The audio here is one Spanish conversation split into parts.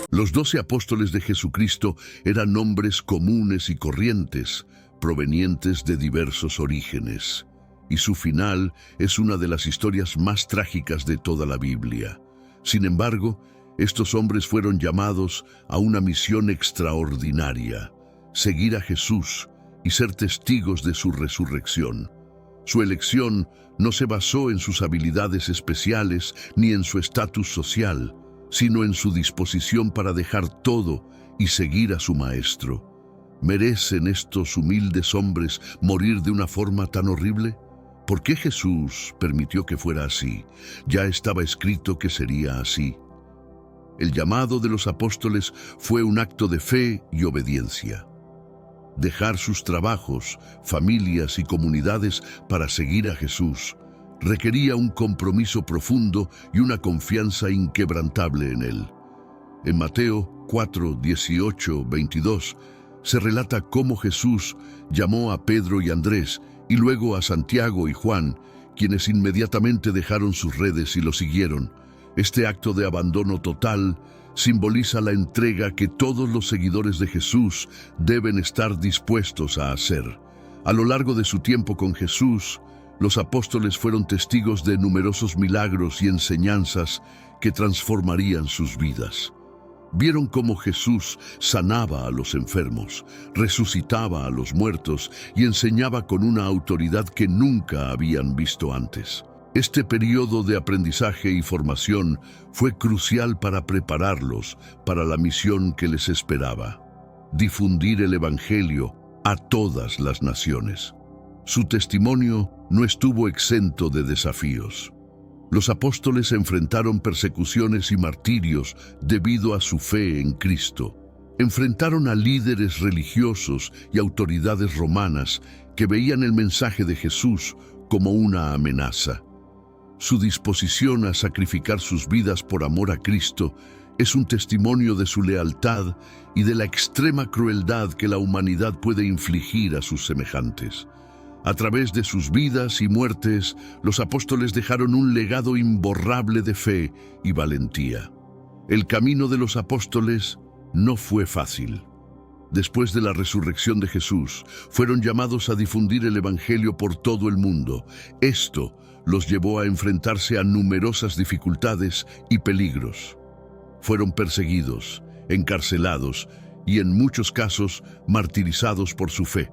Los 12 apóstoles de Jesucristo eran hombres comunes y corrientes, provenientes de diversos orígenes, y su final es una de las historias más trágicas de toda la Biblia. Sin embargo, estos hombres fueron llamados a una misión extraordinaria: seguir a Jesús y ser testigos de su resurrección. Su elección no se basó en sus habilidades especiales ni en su estatus social, sino en su disposición para dejar todo y seguir a su Maestro. ¿Merecen estos humildes hombres morir de una forma tan horrible? ¿Por qué Jesús permitió que fuera así? Ya estaba escrito que sería así. El llamado de los apóstoles fue un acto de fe y obediencia. Dejar sus trabajos, familias y comunidades para seguir a Jesús requería un compromiso profundo y una confianza inquebrantable en Él. En Mateo 4, 18, 22, se relata cómo Jesús llamó a Pedro y Andrés y luego a Santiago y Juan, quienes inmediatamente dejaron sus redes y lo siguieron. Este acto de abandono total simboliza la entrega que todos los seguidores de Jesús deben estar dispuestos a hacer. A lo largo de su tiempo con Jesús, los apóstoles fueron testigos de numerosos milagros y enseñanzas que transformarían sus vidas. Vieron cómo Jesús sanaba a los enfermos, resucitaba a los muertos y enseñaba con una autoridad que nunca habían visto antes. Este periodo de aprendizaje y formación fue crucial para prepararlos para la misión que les esperaba: difundir el Evangelio a todas las naciones. Su testimonio no estuvo exento de desafíos. Los apóstoles enfrentaron persecuciones y martirios debido a su fe en Cristo. Enfrentaron a líderes religiosos y autoridades romanas que veían el mensaje de Jesús como una amenaza. Su disposición a sacrificar sus vidas por amor a Cristo es un testimonio de su lealtad y de la extrema crueldad que la humanidad puede infligir a sus semejantes. A través de sus vidas y muertes, los apóstoles dejaron un legado imborrable de fe y valentía. El camino de los apóstoles no fue fácil. Después de la resurrección de Jesús, fueron llamados a difundir el Evangelio por todo el mundo. Esto los llevó a enfrentarse a numerosas dificultades y peligros. Fueron perseguidos, encarcelados y en muchos casos martirizados por su fe.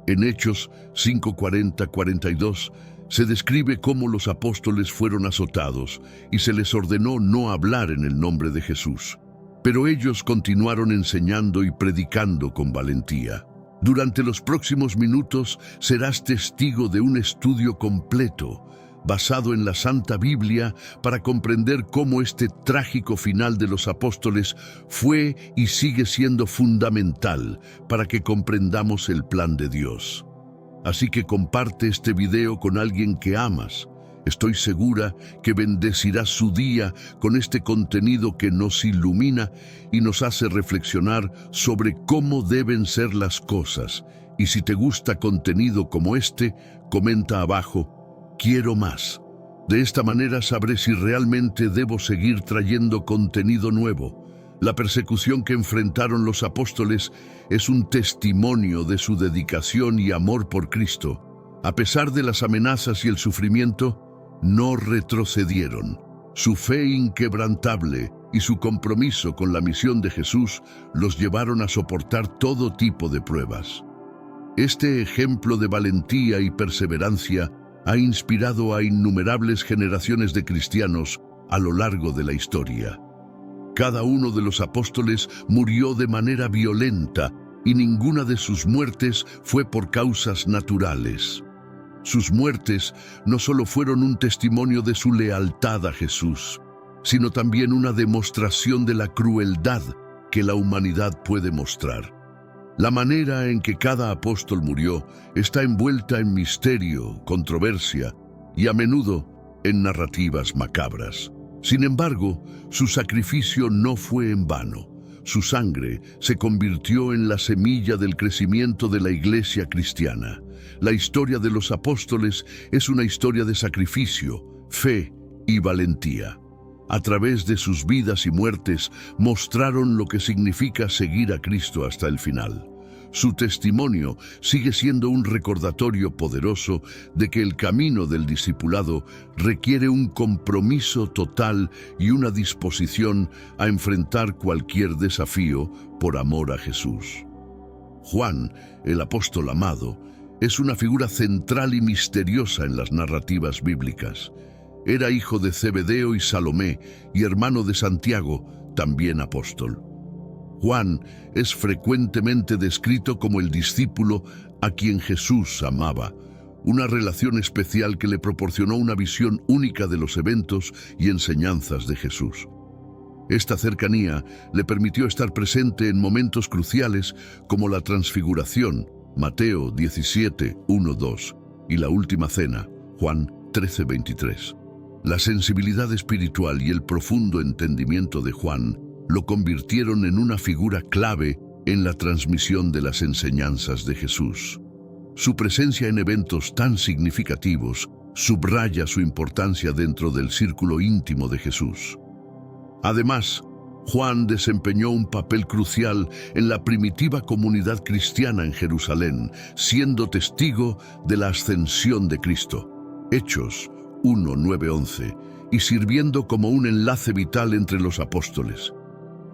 En Hechos 5:40-42 se describe cómo los apóstoles fueron azotados y se les ordenó no hablar en el nombre de Jesús. Pero ellos continuaron enseñando y predicando con valentía. Durante los próximos minutos serás testigo de un estudio completo, basado en la Santa Biblia, para comprender cómo este trágico final de los apóstoles fue y sigue siendo fundamental para que comprendamos el plan de Dios. Así que comparte este video con alguien que amas. Estoy segura que bendecirás su día con este contenido que nos ilumina y nos hace reflexionar sobre cómo deben ser las cosas. Y si te gusta contenido como este, comenta abajo: quiero más. De esta manera sabré si realmente debo seguir trayendo contenido nuevo. La persecución que enfrentaron los apóstoles es un testimonio de su dedicación y amor por Cristo. A pesar de las amenazas y el sufrimiento, no retrocedieron. Su fe inquebrantable y su compromiso con la misión de Jesús los llevaron a soportar todo tipo de pruebas. Este ejemplo de valentía y perseverancia ha inspirado a innumerables generaciones de cristianos a lo largo de la historia. Cada uno de los apóstoles murió de manera violenta y ninguna de sus muertes fue por causas naturales. Sus muertes no solo fueron un testimonio de su lealtad a Jesús, sino también una demostración de la crueldad que la humanidad puede mostrar. La manera en que cada apóstol murió está envuelta en misterio, controversia y a menudo en narrativas macabras. Sin embargo, su sacrificio no fue en vano. Su sangre se convirtió en la semilla del crecimiento de la Iglesia cristiana. La historia de los apóstoles es una historia de sacrificio, fe y valentía. A través de sus vidas y muertes mostraron lo que significa seguir a Cristo hasta el final. Su testimonio sigue siendo un recordatorio poderoso de que el camino del discipulado requiere un compromiso total y una disposición a enfrentar cualquier desafío por amor a Jesús. Juan, el apóstol amado, es una figura central y misteriosa en las narrativas bíblicas. Era hijo de Zebedeo y Salomé y hermano de Santiago, también apóstol. Juan es frecuentemente descrito como el discípulo a quien Jesús amaba, una relación especial que le proporcionó una visión única de los eventos y enseñanzas de Jesús. Esta cercanía le permitió estar presente en momentos cruciales como la Transfiguración, Mateo 17, 1-2, y la Última Cena, Juan 13, 23. La sensibilidad espiritual y el profundo entendimiento de Juan lo convirtieron en una figura clave en la transmisión de las enseñanzas de Jesús. Su presencia en eventos tan significativos subraya su importancia dentro del círculo íntimo de Jesús. Además, Juan desempeñó un papel crucial en la primitiva comunidad cristiana en Jerusalén, siendo testigo de la ascensión de Cristo. Hechos 1, 9, 11, y sirviendo como un enlace vital entre los apóstoles.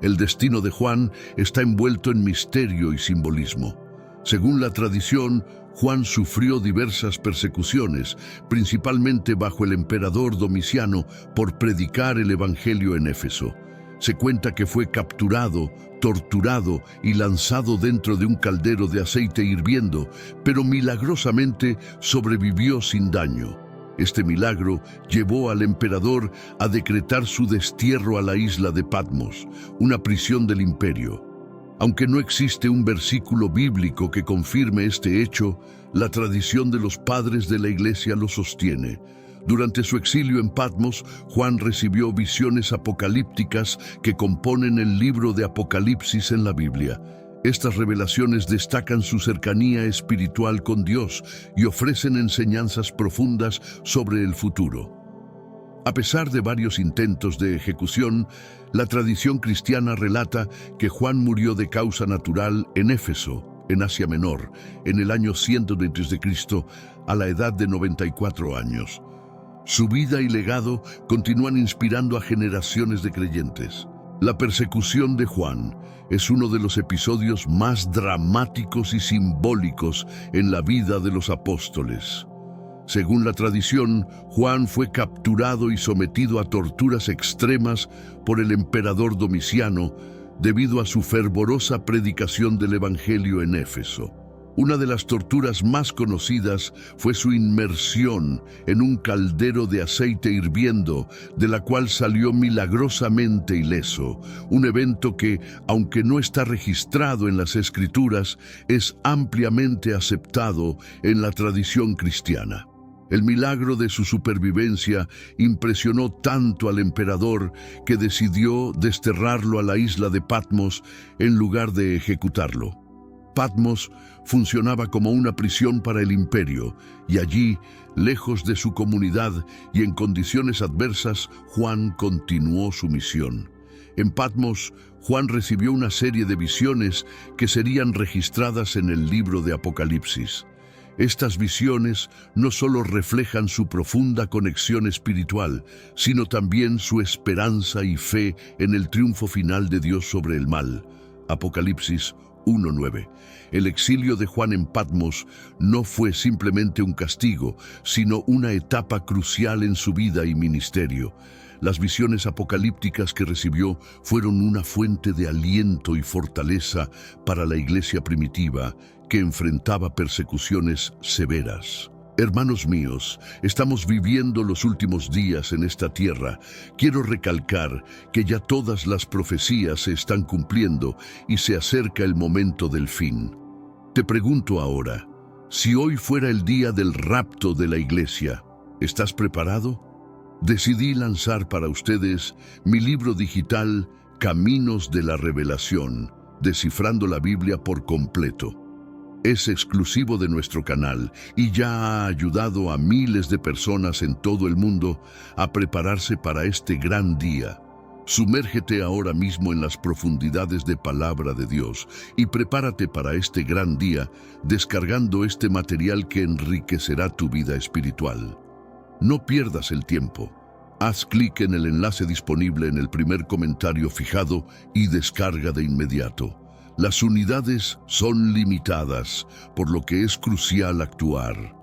El destino de Juan está envuelto en misterio y simbolismo. Según la tradición, Juan sufrió diversas persecuciones, principalmente bajo el emperador Domiciano, por predicar el evangelio en Éfeso. Se cuenta que fue capturado, torturado y lanzado dentro de un caldero de aceite hirviendo, pero milagrosamente sobrevivió sin daño. Este milagro llevó al emperador a decretar su destierro a la isla de Patmos, una prisión del imperio. Aunque no existe un versículo bíblico que confirme este hecho, la tradición de los padres de la Iglesia lo sostiene. Durante su exilio en Patmos, Juan recibió visiones apocalípticas que componen el libro de Apocalipsis en la Biblia. Estas revelaciones destacan su cercanía espiritual con Dios y ofrecen enseñanzas profundas sobre el futuro. A pesar de varios intentos de ejecución, la tradición cristiana relata que Juan murió de causa natural en Éfeso, en Asia Menor, en el año 100 a.C., a la edad de 94 años. Su vida y legado continúan inspirando a generaciones de creyentes. La persecución de Juan es uno de los episodios más dramáticos y simbólicos en la vida de los apóstoles. Según la tradición, Juan fue capturado y sometido a torturas extremas por el emperador Domiciano debido a su fervorosa predicación del Evangelio en Éfeso. Una de las torturas más conocidas fue su inmersión en un caldero de aceite hirviendo, de la cual salió milagrosamente ileso, un evento que, aunque no está registrado en las Escrituras, es ampliamente aceptado en la tradición cristiana. El milagro de su supervivencia impresionó tanto al emperador que decidió desterrarlo a la isla de Patmos en lugar de ejecutarlo. Patmos funcionaba como una prisión para el imperio, y allí, lejos de su comunidad y en condiciones adversas, Juan continuó su misión. En Patmos, Juan recibió una serie de visiones que serían registradas en el libro de Apocalipsis. Estas visiones no solo reflejan su profunda conexión espiritual, sino también su esperanza y fe en el triunfo final de Dios sobre el mal. Apocalipsis 1:9. El exilio de Juan en Patmos no fue simplemente un castigo, sino una etapa crucial en su vida y ministerio. Las visiones apocalípticas que recibió fueron una fuente de aliento y fortaleza para la iglesia primitiva que enfrentaba persecuciones severas. Hermanos míos, estamos viviendo los últimos días en esta tierra. Quiero recalcar que ya todas las profecías se están cumpliendo y se acerca el momento del fin. Te pregunto ahora, si hoy fuera el día del rapto de la iglesia, ¿estás preparado? Decidí lanzar para ustedes mi libro digital Caminos de la Revelación, descifrando la Biblia por completo. Es exclusivo de nuestro canal y ya ha ayudado a miles de personas en todo el mundo a prepararse para este gran día. Sumérgete ahora mismo en las profundidades de Palabra de Dios y prepárate para este gran día descargando este material que enriquecerá tu vida espiritual. No pierdas el tiempo. Haz clic en el enlace disponible en el primer comentario fijado y descarga de inmediato. Las unidades son limitadas, por lo que es crucial actuar.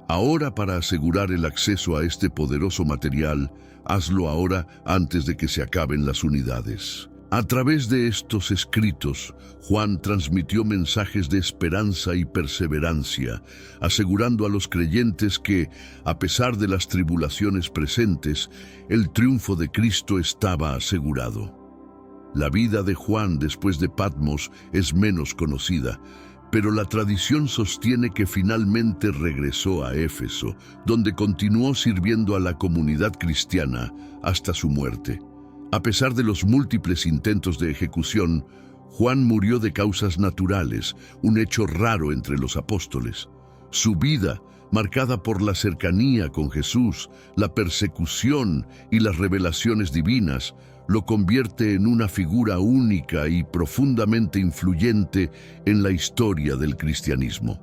Ahora, para asegurar el acceso a este poderoso material, hazlo ahora antes de que se acaben las unidades. A través de estos escritos, Juan transmitió mensajes de esperanza y perseverancia, asegurando a los creyentes que, a pesar de las tribulaciones presentes, el triunfo de Cristo estaba asegurado. La vida de Juan después de Patmos es menos conocida, pero la tradición sostiene que finalmente regresó a Éfeso, donde continuó sirviendo a la comunidad cristiana hasta su muerte. A pesar de los múltiples intentos de ejecución, Juan murió de causas naturales, un hecho raro entre los apóstoles. Su vida, marcada por la cercanía con Jesús, la persecución y las revelaciones divinas, lo convierte en una figura única y profundamente influyente en la historia del cristianismo.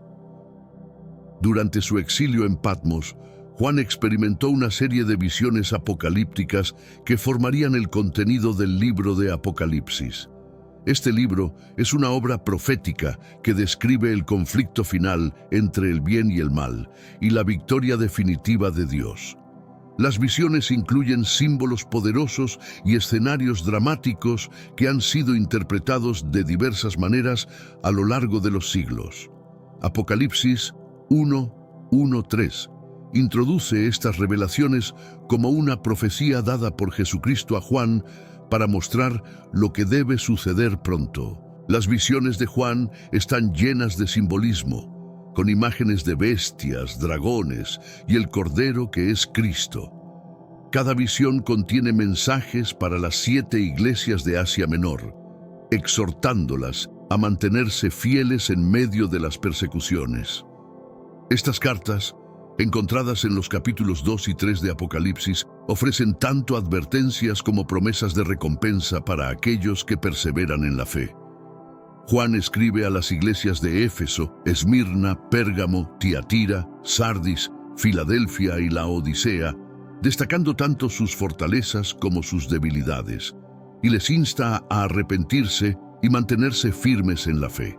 Durante su exilio en Patmos, Juan experimentó una serie de visiones apocalípticas que formarían el contenido del libro de Apocalipsis. Este libro es una obra profética que describe el conflicto final entre el bien y el mal y la victoria definitiva de Dios. Las visiones incluyen símbolos poderosos y escenarios dramáticos que han sido interpretados de diversas maneras a lo largo de los siglos. Apocalipsis 1:1-3 introduce estas revelaciones como una profecía dada por Jesucristo a Juan para mostrar lo que debe suceder pronto. Las visiones de Juan están llenas de simbolismo, con imágenes de bestias, dragones y el Cordero que es Cristo. Cada visión contiene mensajes para las 7 iglesias de Asia Menor, exhortándolas a mantenerse fieles en medio de las persecuciones. Estas cartas, encontradas en los capítulos 2 y 3 de Apocalipsis, ofrecen tanto advertencias como promesas de recompensa para aquellos que perseveran en la fe. Juan escribe a las iglesias de Éfeso, Esmirna, Pérgamo, Tiatira, Sardis, Filadelfia y Laodicea, destacando tanto sus fortalezas como sus debilidades, y les insta a arrepentirse y mantenerse firmes en la fe.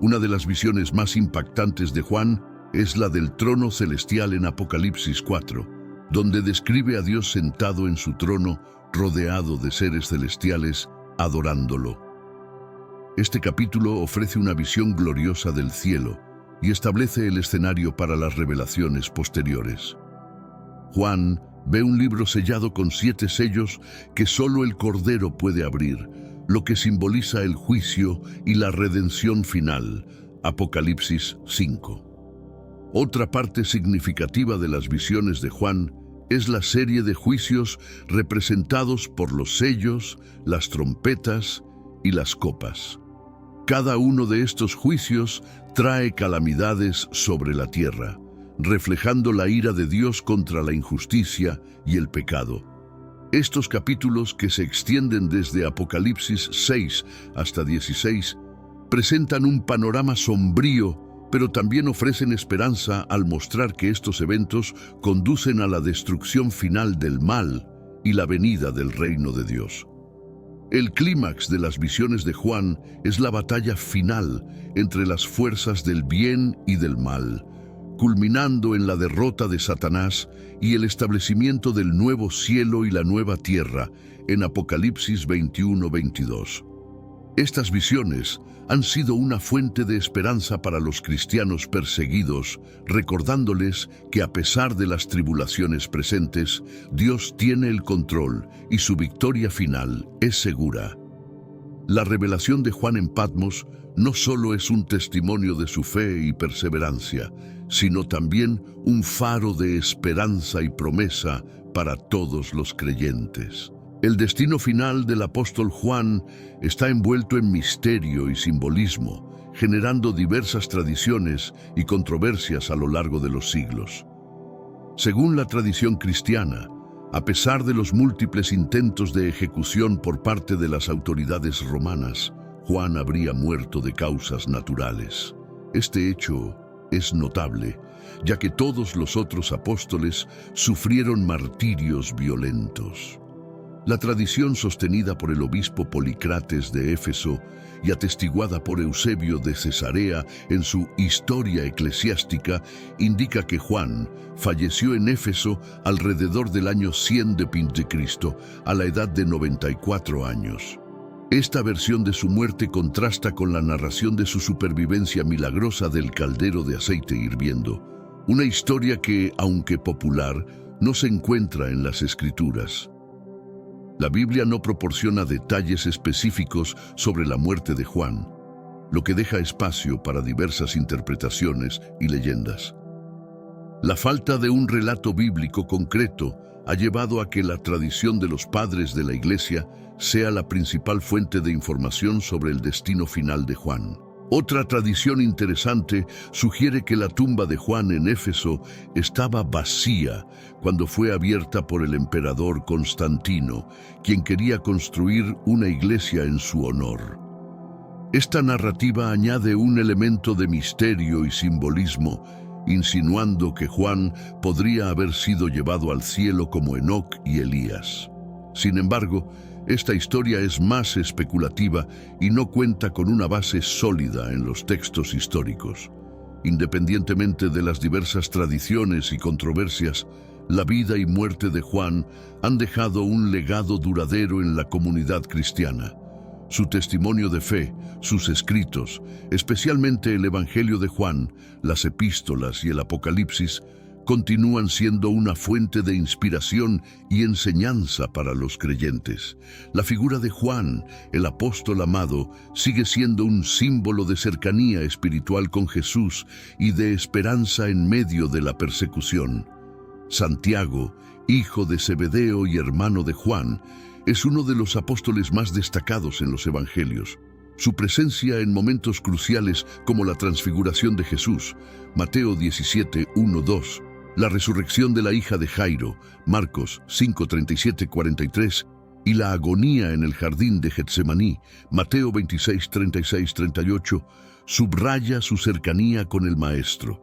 Una de las visiones más impactantes de Juan es la del trono celestial en Apocalipsis 4, donde describe a Dios sentado en su trono, rodeado de seres celestiales, adorándolo. Este capítulo ofrece una visión gloriosa del cielo y establece el escenario para las revelaciones posteriores. Juan ve un libro sellado con 7 sellos que solo el Cordero puede abrir, lo que simboliza el juicio y la redención final. Apocalipsis 5. Otra parte significativa de las visiones de Juan es la serie de juicios representados por los sellos, las trompetas y las copas. Cada uno de estos juicios trae calamidades sobre la tierra, reflejando la ira de Dios contra la injusticia y el pecado. Estos capítulos, que se extienden desde Apocalipsis 6 hasta 16, presentan un panorama sombrío, pero también ofrecen esperanza al mostrar que estos eventos conducen a la destrucción final del mal y la venida del reino de Dios. El clímax de las visiones de Juan es la batalla final entre las fuerzas del bien y del mal, culminando en la derrota de Satanás y el establecimiento del nuevo cielo y la nueva tierra en Apocalipsis 21-22. Estas visiones han sido una fuente de esperanza para los cristianos perseguidos, recordándoles que a pesar de las tribulaciones presentes, Dios tiene el control y su victoria final es segura. La revelación de Juan en Patmos no solo es un testimonio de su fe y perseverancia, sino también un faro de esperanza y promesa para todos los creyentes. El destino final del apóstol Juan está envuelto en misterio y simbolismo. generando diversas tradiciones y controversias a lo largo de los siglos. Según la tradición cristiana, a pesar de los múltiples intentos de ejecución por parte de las autoridades romanas, Juan habría muerto de causas naturales. Este hecho es notable, ya que todos los otros apóstoles sufrieron martirios violentos. La tradición sostenida por el obispo Policrates de Éfeso y atestiguada por Eusebio de Cesarea en su Historia Eclesiástica indica que Juan falleció en Éfeso alrededor del año 100 de Cristo, a la edad de 94 años. Esta versión de su muerte contrasta con la narración de su supervivencia milagrosa del caldero de aceite hirviendo, una historia que, aunque popular, no se encuentra en las Escrituras. La Biblia no proporciona detalles específicos sobre la muerte de Juan, lo que deja espacio para diversas interpretaciones y leyendas. La falta de un relato bíblico concreto ha llevado a que la tradición de los padres de la Iglesia sea la principal fuente de información sobre el destino final de Juan. Otra tradición interesante sugiere que la tumba de Juan en Éfeso estaba vacía cuando fue abierta por el emperador Constantino, quien quería construir una iglesia en su honor. Esta narrativa añade un elemento de misterio y simbolismo, insinuando que Juan podría haber sido llevado al cielo como Enoc y Elías. Sin embargo, esta historia es más especulativa y no cuenta con una base sólida en los textos históricos. Independientemente de las diversas tradiciones y controversias, la vida y muerte de Juan han dejado un legado duradero en la comunidad cristiana. Su testimonio de fe, sus escritos, especialmente el Evangelio de Juan, las epístolas y el Apocalipsis, continúan siendo una fuente de inspiración y enseñanza para los creyentes. La figura de Juan, el apóstol amado, sigue siendo un símbolo de cercanía espiritual con Jesús y de esperanza en medio de la persecución. Santiago, hijo de Zebedeo y hermano de Juan, es uno de los apóstoles más destacados en los evangelios. Su presencia en momentos cruciales como la transfiguración de Jesús, Mateo 17, 1-2, la resurrección de la hija de Jairo, Marcos 5, 37, 43, y la agonía en el jardín de Getsemaní, Mateo 26, 36, 38, subraya su cercanía con el Maestro.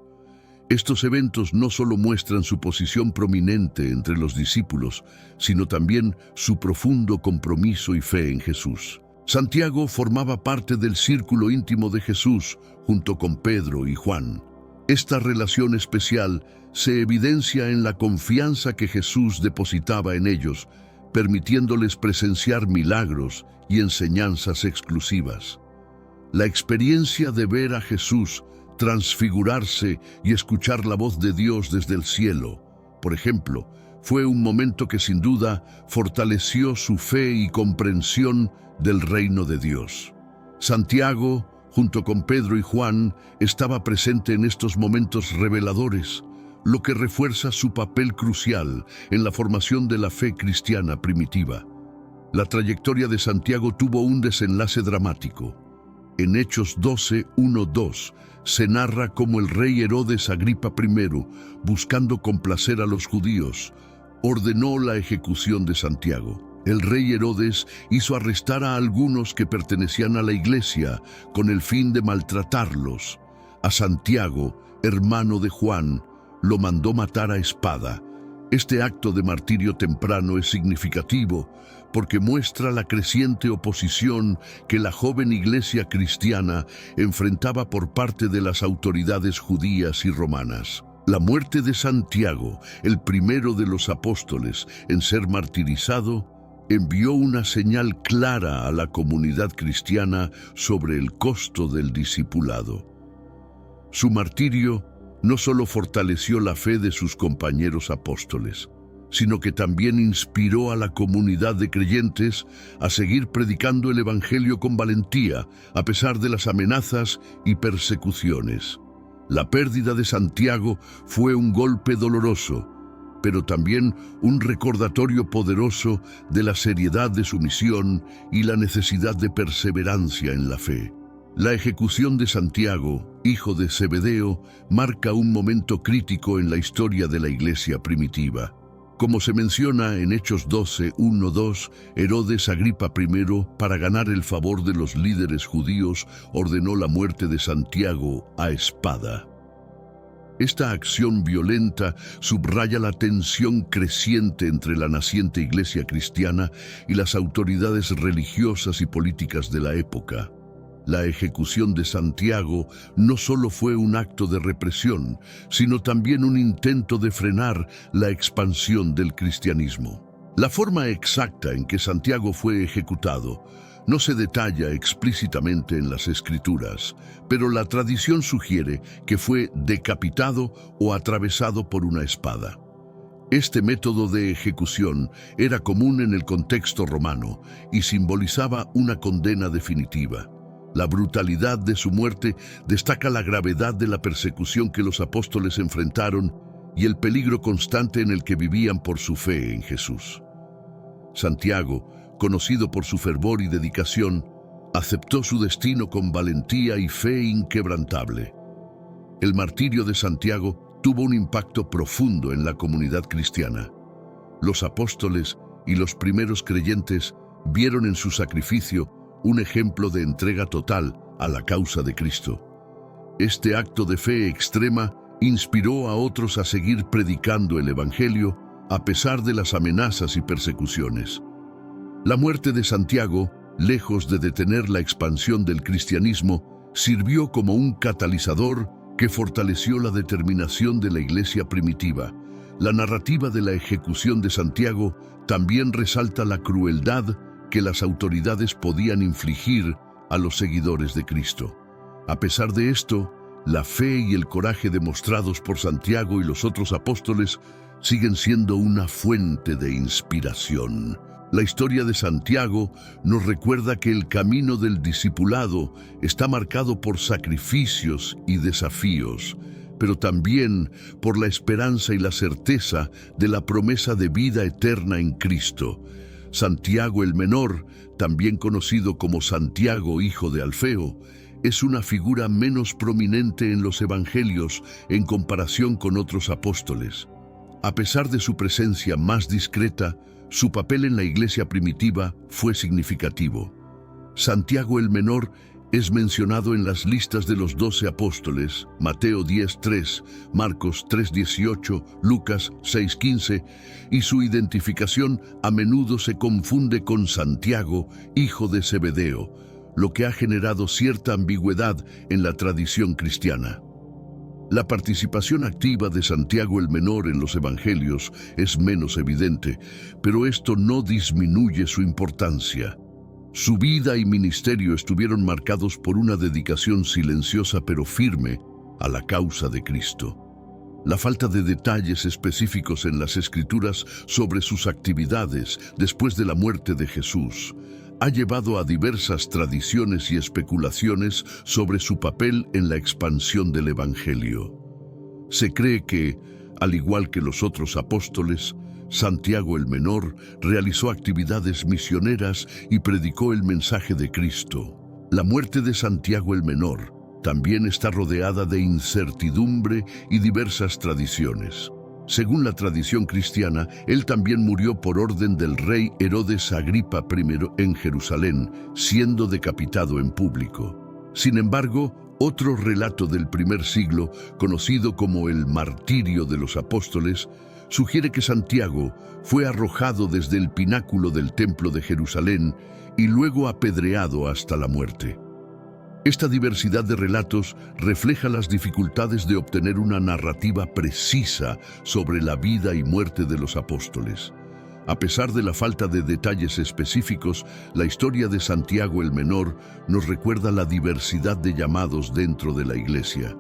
Estos eventos no solo muestran su posición prominente entre los discípulos, sino también su profundo compromiso y fe en Jesús. Santiago formaba parte del círculo íntimo de Jesús, junto con Pedro y Juan. Esta relación especial se evidencia en la confianza que Jesús depositaba en ellos, permitiéndoles presenciar milagros y enseñanzas exclusivas. La experiencia de ver a Jesús transfigurarse y escuchar la voz de Dios desde el cielo, por ejemplo, fue un momento que sin duda fortaleció su fe y comprensión del reino de Dios. Santiago, junto con Pedro y Juan, estaba presente en estos momentos reveladores, lo que refuerza su papel crucial en la formación de la fe cristiana primitiva. La trayectoria de Santiago tuvo un desenlace dramático. En Hechos 12, 1-2, se narra cómo el rey Herodes Agripa I, buscando complacer a los judíos, ordenó la ejecución de Santiago. El rey Herodes hizo arrestar a algunos que pertenecían a la iglesia con el fin de maltratarlos. A Santiago, hermano de Juan, lo mandó matar a espada. Este acto de martirio temprano es significativo porque muestra la creciente oposición que la joven iglesia cristiana enfrentaba por parte de las autoridades judías y romanas. La muerte de Santiago, el primero de los apóstoles en ser martirizado, envió una señal clara a la comunidad cristiana sobre el costo del discipulado. Su martirio no solo fortaleció la fe de sus compañeros apóstoles, sino que también inspiró a la comunidad de creyentes a seguir predicando el Evangelio con valentía, a pesar de las amenazas y persecuciones. La pérdida de Santiago fue un golpe doloroso, pero también un recordatorio poderoso de la seriedad de su misión y la necesidad de perseverancia en la fe. La ejecución de Santiago, hijo de Zebedeo, marca un momento crítico en la historia de la iglesia primitiva. Como se menciona en Hechos 12, 1-2, Herodes Agripa I, para ganar el favor de los líderes judíos, ordenó la muerte de Santiago a espada. Esta acción violenta subraya la tensión creciente entre la naciente iglesia cristiana y las autoridades religiosas y políticas de la época. La ejecución de Santiago no solo fue un acto de represión, sino también un intento de frenar la expansión del cristianismo. La forma exacta en que Santiago fue ejecutado no se detalla explícitamente en las Escrituras, pero la tradición sugiere que fue decapitado o atravesado por una espada. Este método de ejecución era común en el contexto romano y simbolizaba una condena definitiva. La brutalidad de su muerte destaca la gravedad de la persecución que los apóstoles enfrentaron y el peligro constante en el que vivían por su fe en Jesús. Santiago, conocido por su fervor y dedicación, aceptó su destino con valentía y fe inquebrantable. El martirio de Santiago tuvo un impacto profundo en la comunidad cristiana. Los apóstoles y los primeros creyentes vieron en su sacrificio un ejemplo de entrega total a la causa de Cristo. Este acto de fe extrema inspiró a otros a seguir predicando el Evangelio a pesar de las amenazas y persecuciones. La muerte de Santiago, lejos de detener la expansión del cristianismo, sirvió como un catalizador que fortaleció la determinación de la iglesia primitiva. La narrativa de la ejecución de Santiago también resalta la crueldad que las autoridades podían infligir a los seguidores de Cristo. A pesar de esto, la fe y el coraje demostrados por Santiago y los otros apóstoles siguen siendo una fuente de inspiración. La historia de Santiago nos recuerda que el camino del discipulado está marcado por sacrificios y desafíos, pero también por la esperanza y la certeza de la promesa de vida eterna en Cristo. Santiago el Menor, también conocido como Santiago, hijo de Alfeo, es una figura menos prominente en los evangelios en comparación con otros apóstoles. A pesar de su presencia más discreta, su papel en la iglesia primitiva fue significativo. Santiago el Menor es mencionado en las listas de los 12 apóstoles, Mateo 10:3, Marcos 3:18, Lucas 6:15, y su identificación a menudo se confunde con Santiago, hijo de Zebedeo, lo que ha generado cierta ambigüedad en la tradición cristiana. La participación activa de Santiago el Menor en los evangelios es menos evidente, pero esto no disminuye su importancia. Su vida y ministerio estuvieron marcados por una dedicación silenciosa pero firme a la causa de Cristo. La falta de detalles específicos en las Escrituras sobre sus actividades después de la muerte de Jesús ha llevado a diversas tradiciones y especulaciones sobre su papel en la expansión del Evangelio. Se cree que, al igual que los otros apóstoles, Santiago el Menor realizó actividades misioneras y predicó el mensaje de Cristo. La muerte de Santiago el Menor también está rodeada de incertidumbre y diversas tradiciones. Según la tradición cristiana, él también murió por orden del rey Herodes Agripa I en Jerusalén, siendo decapitado en público. Sin embargo, otro relato del primer siglo, conocido como el martirio de los apóstoles, sugiere que Santiago fue arrojado desde el pináculo del templo de Jerusalén y luego apedreado hasta la muerte. Esta diversidad de relatos refleja las dificultades de obtener una narrativa precisa sobre la vida y muerte de los apóstoles. A pesar de la falta de detalles específicos, la historia de Santiago el Menor nos recuerda la diversidad de llamados dentro de la iglesia.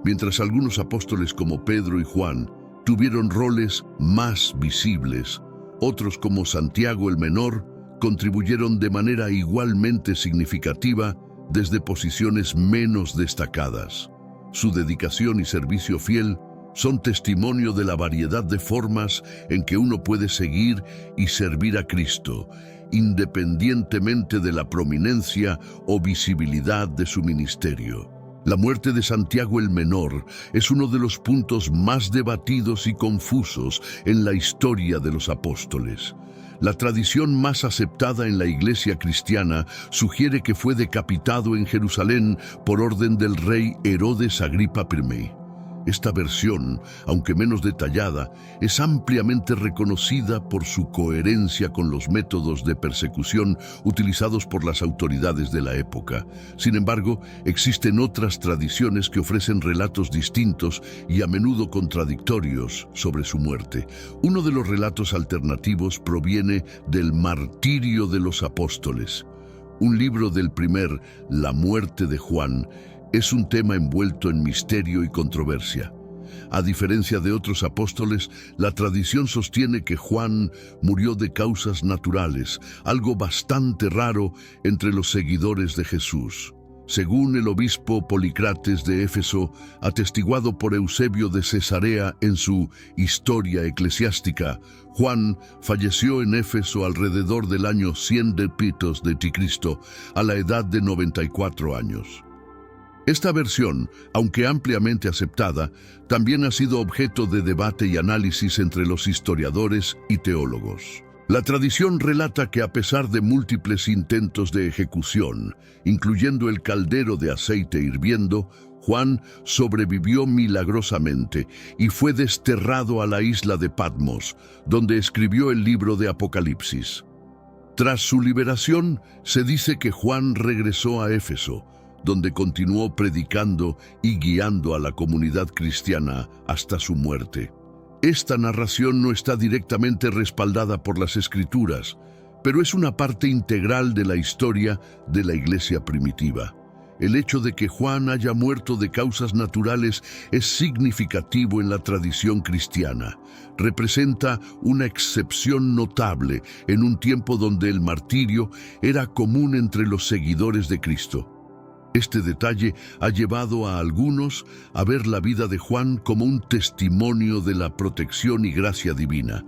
Mientras algunos apóstoles como Pedro y Juan tuvieron roles más visibles, otros como Santiago el Menor contribuyeron de manera igualmente significativa desde posiciones menos destacadas. Su dedicación y servicio fiel son testimonio de la variedad de formas en que uno puede seguir y servir a Cristo, independientemente de la prominencia o visibilidad de su ministerio. La muerte de Santiago el Menor es uno de los puntos más debatidos y confusos en la historia de los apóstoles. La tradición más aceptada en la Iglesia cristiana sugiere que fue decapitado en Jerusalén por orden del rey Herodes Agripa I. Esta versión, aunque menos detallada, es ampliamente reconocida por su coherencia con los métodos de persecución utilizados por las autoridades de la época. Sin embargo, existen otras tradiciones que ofrecen relatos distintos y a menudo contradictorios sobre su muerte. Uno de los relatos alternativos proviene del Martirio de los Apóstoles. Un libro del primer, La muerte de Juan, es un tema envuelto en misterio y controversia. A diferencia de otros apóstoles, la tradición sostiene que Juan murió de causas naturales, algo bastante raro entre los seguidores de Jesús. Según el obispo Policrates de Éfeso, atestiguado por Eusebio de Cesarea en su Historia Eclesiástica, Juan falleció en Éfeso alrededor del año 100 de Cristo, a la edad de 94 años. Esta versión, aunque ampliamente aceptada, también ha sido objeto de debate y análisis entre los historiadores y teólogos. La tradición relata que a pesar de múltiples intentos de ejecución, incluyendo el caldero de aceite hirviendo, Juan sobrevivió milagrosamente y fue desterrado a la isla de Patmos, donde escribió el libro de Apocalipsis. Tras su liberación, se dice que Juan regresó a Éfeso, donde continuó predicando y guiando a la comunidad cristiana hasta su muerte. Esta narración no está directamente respaldada por las Escrituras, pero es una parte integral de la historia de la Iglesia primitiva. El hecho de que Juan haya muerto de causas naturales es significativo en la tradición cristiana. Representa una excepción notable en un tiempo donde el martirio era común entre los seguidores de Cristo. Este detalle ha llevado a algunos a ver la vida de Juan como un testimonio de la protección y gracia divina.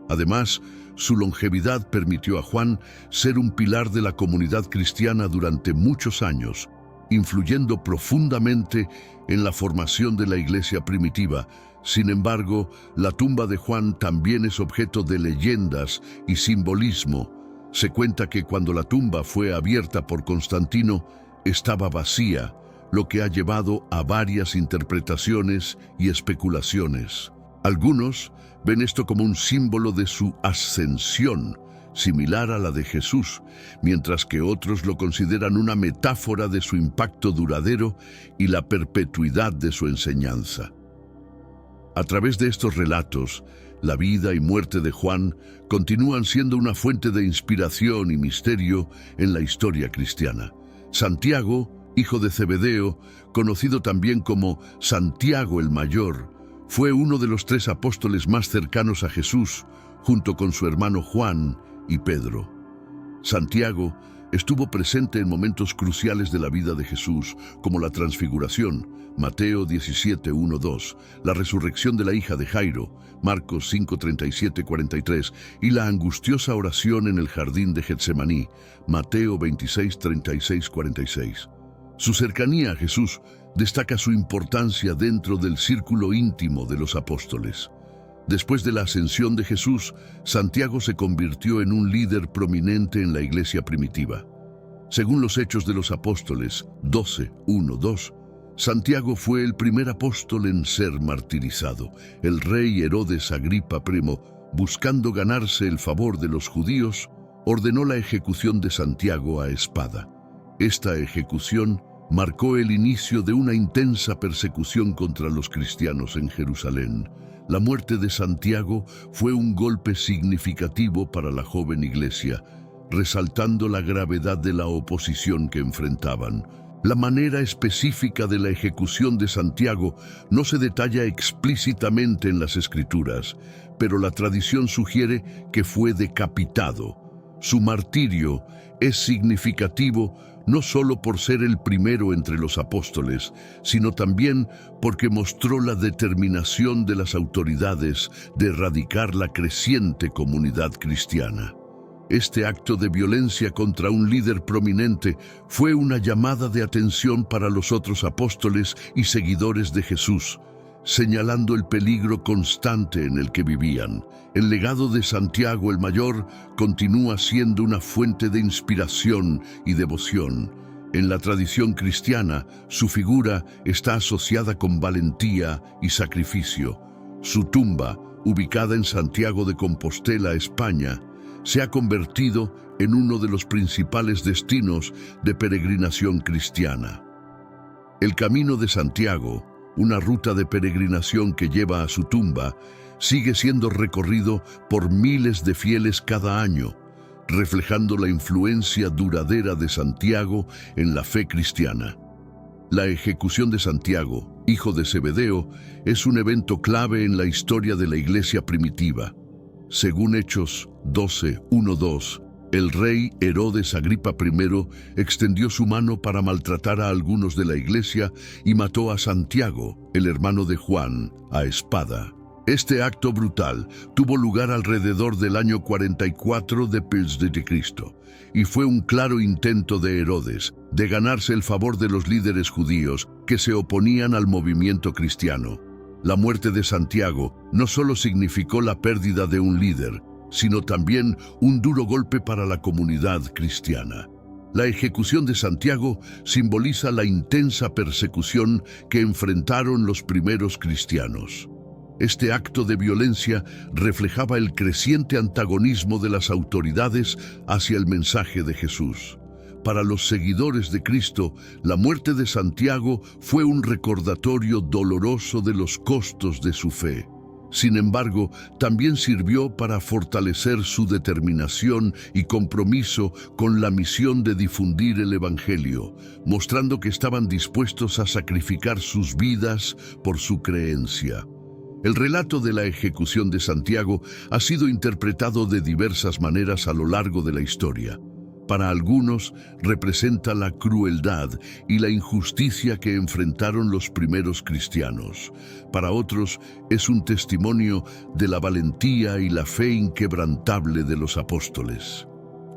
Además, su longevidad permitió a Juan ser un pilar de la comunidad cristiana durante muchos años, influyendo profundamente en la formación de la iglesia primitiva. Sin embargo, la tumba de Juan también es objeto de leyendas y simbolismo. Se cuenta que cuando la tumba fue abierta por Constantino, estaba vacía, lo que ha llevado a varias interpretaciones y especulaciones. Algunos ven esto como un símbolo de su ascensión, similar a la de Jesús, mientras que otros lo consideran una metáfora de su impacto duradero y la perpetuidad de su enseñanza. A través de estos relatos, la vida y muerte de Juan continúan siendo una fuente de inspiración y misterio en la historia cristiana. Santiago, hijo de Zebedeo, conocido también como Santiago el Mayor, fue uno de los 3 apóstoles más cercanos a Jesús, junto con su hermano Juan y Pedro. Santiago estuvo presente en momentos cruciales de la vida de Jesús, como la transfiguración, Mateo 17:1-2, la resurrección de la hija de Jairo, Marcos 5:37-43, y la angustiosa oración en el jardín de Getsemaní, Mateo 26:36-46. Su cercanía a Jesús destaca su importancia dentro del círculo íntimo de los apóstoles. Después de la ascensión de Jesús, Santiago se convirtió en un líder prominente en la iglesia primitiva. Según los Hechos de los Apóstoles 12:1-2, Santiago fue el primer apóstol en ser martirizado. El rey Herodes Agripa I, buscando ganarse el favor de los judíos, ordenó la ejecución de Santiago a espada. Esta ejecución marcó el inicio de una intensa persecución contra los cristianos en Jerusalén. La muerte de Santiago fue un golpe significativo para la joven iglesia, resaltando la gravedad de la oposición que enfrentaban. La manera específica de la ejecución de Santiago no se detalla explícitamente en las Escrituras, pero la tradición sugiere que fue decapitado. Su martirio es significativo no solo por ser el primero entre los apóstoles, sino también porque mostró la determinación de las autoridades de erradicar la creciente comunidad cristiana. Este acto de violencia contra un líder prominente fue una llamada de atención para los otros apóstoles y seguidores de Jesús, señalando el peligro constante en el que vivían. El legado de Santiago el Mayor continúa siendo una fuente de inspiración y devoción. En la tradición cristiana, su figura está asociada con valentía y sacrificio. Su tumba, ubicada en Santiago de Compostela, España, se ha convertido en uno de los principales destinos de peregrinación cristiana. El Camino de Santiago, una ruta de peregrinación que lleva a su tumba, sigue siendo recorrido por miles de fieles cada año, reflejando la influencia duradera de Santiago en la fe cristiana. La ejecución de Santiago, hijo de Zebedeo, es un evento clave en la historia de la Iglesia primitiva. Según Hechos 12:1-2, el rey Herodes Agripa I extendió su mano para maltratar a algunos de la iglesia y mató a Santiago, el hermano de Juan, a espada. Este acto brutal tuvo lugar alrededor del año 44 después de Cristo y fue un claro intento de Herodes de ganarse el favor de los líderes judíos que se oponían al movimiento cristiano. La muerte de Santiago no solo significó la pérdida de un líder, sino también un duro golpe para la comunidad cristiana. La ejecución de Santiago simboliza la intensa persecución que enfrentaron los primeros cristianos. Este acto de violencia reflejaba el creciente antagonismo de las autoridades hacia el mensaje de Jesús. Para los seguidores de Cristo, la muerte de Santiago fue un recordatorio doloroso de los costos de su fe. Sin embargo, también sirvió para fortalecer su determinación y compromiso con la misión de difundir el Evangelio, mostrando que estaban dispuestos a sacrificar sus vidas por su creencia. El relato de la ejecución de Santiago ha sido interpretado de diversas maneras a lo largo de la historia. Para algunos, representa la crueldad y la injusticia que enfrentaron los primeros cristianos. Para otros, es un testimonio de la valentía y la fe inquebrantable de los apóstoles.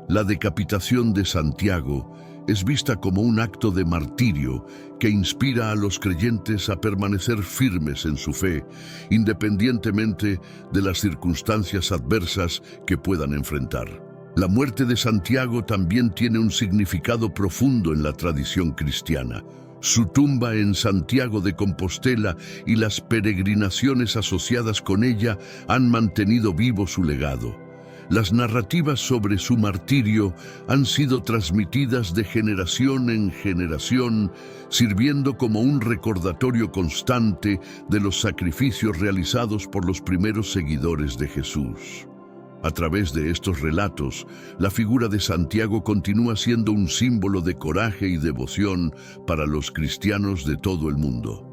La decapitación de Santiago es vista como un acto de martirio que inspira a los creyentes a permanecer firmes en su fe, independientemente de las circunstancias adversas que puedan enfrentar. La muerte de Santiago también tiene un significado profundo en la tradición cristiana. Su tumba en Santiago de Compostela y las peregrinaciones asociadas con ella han mantenido vivo su legado. Las narrativas sobre su martirio han sido transmitidas de generación en generación, sirviendo como un recordatorio constante de los sacrificios realizados por los primeros seguidores de Jesús. A través de estos relatos, la figura de Santiago continúa siendo un símbolo de coraje y devoción para los cristianos de todo el mundo.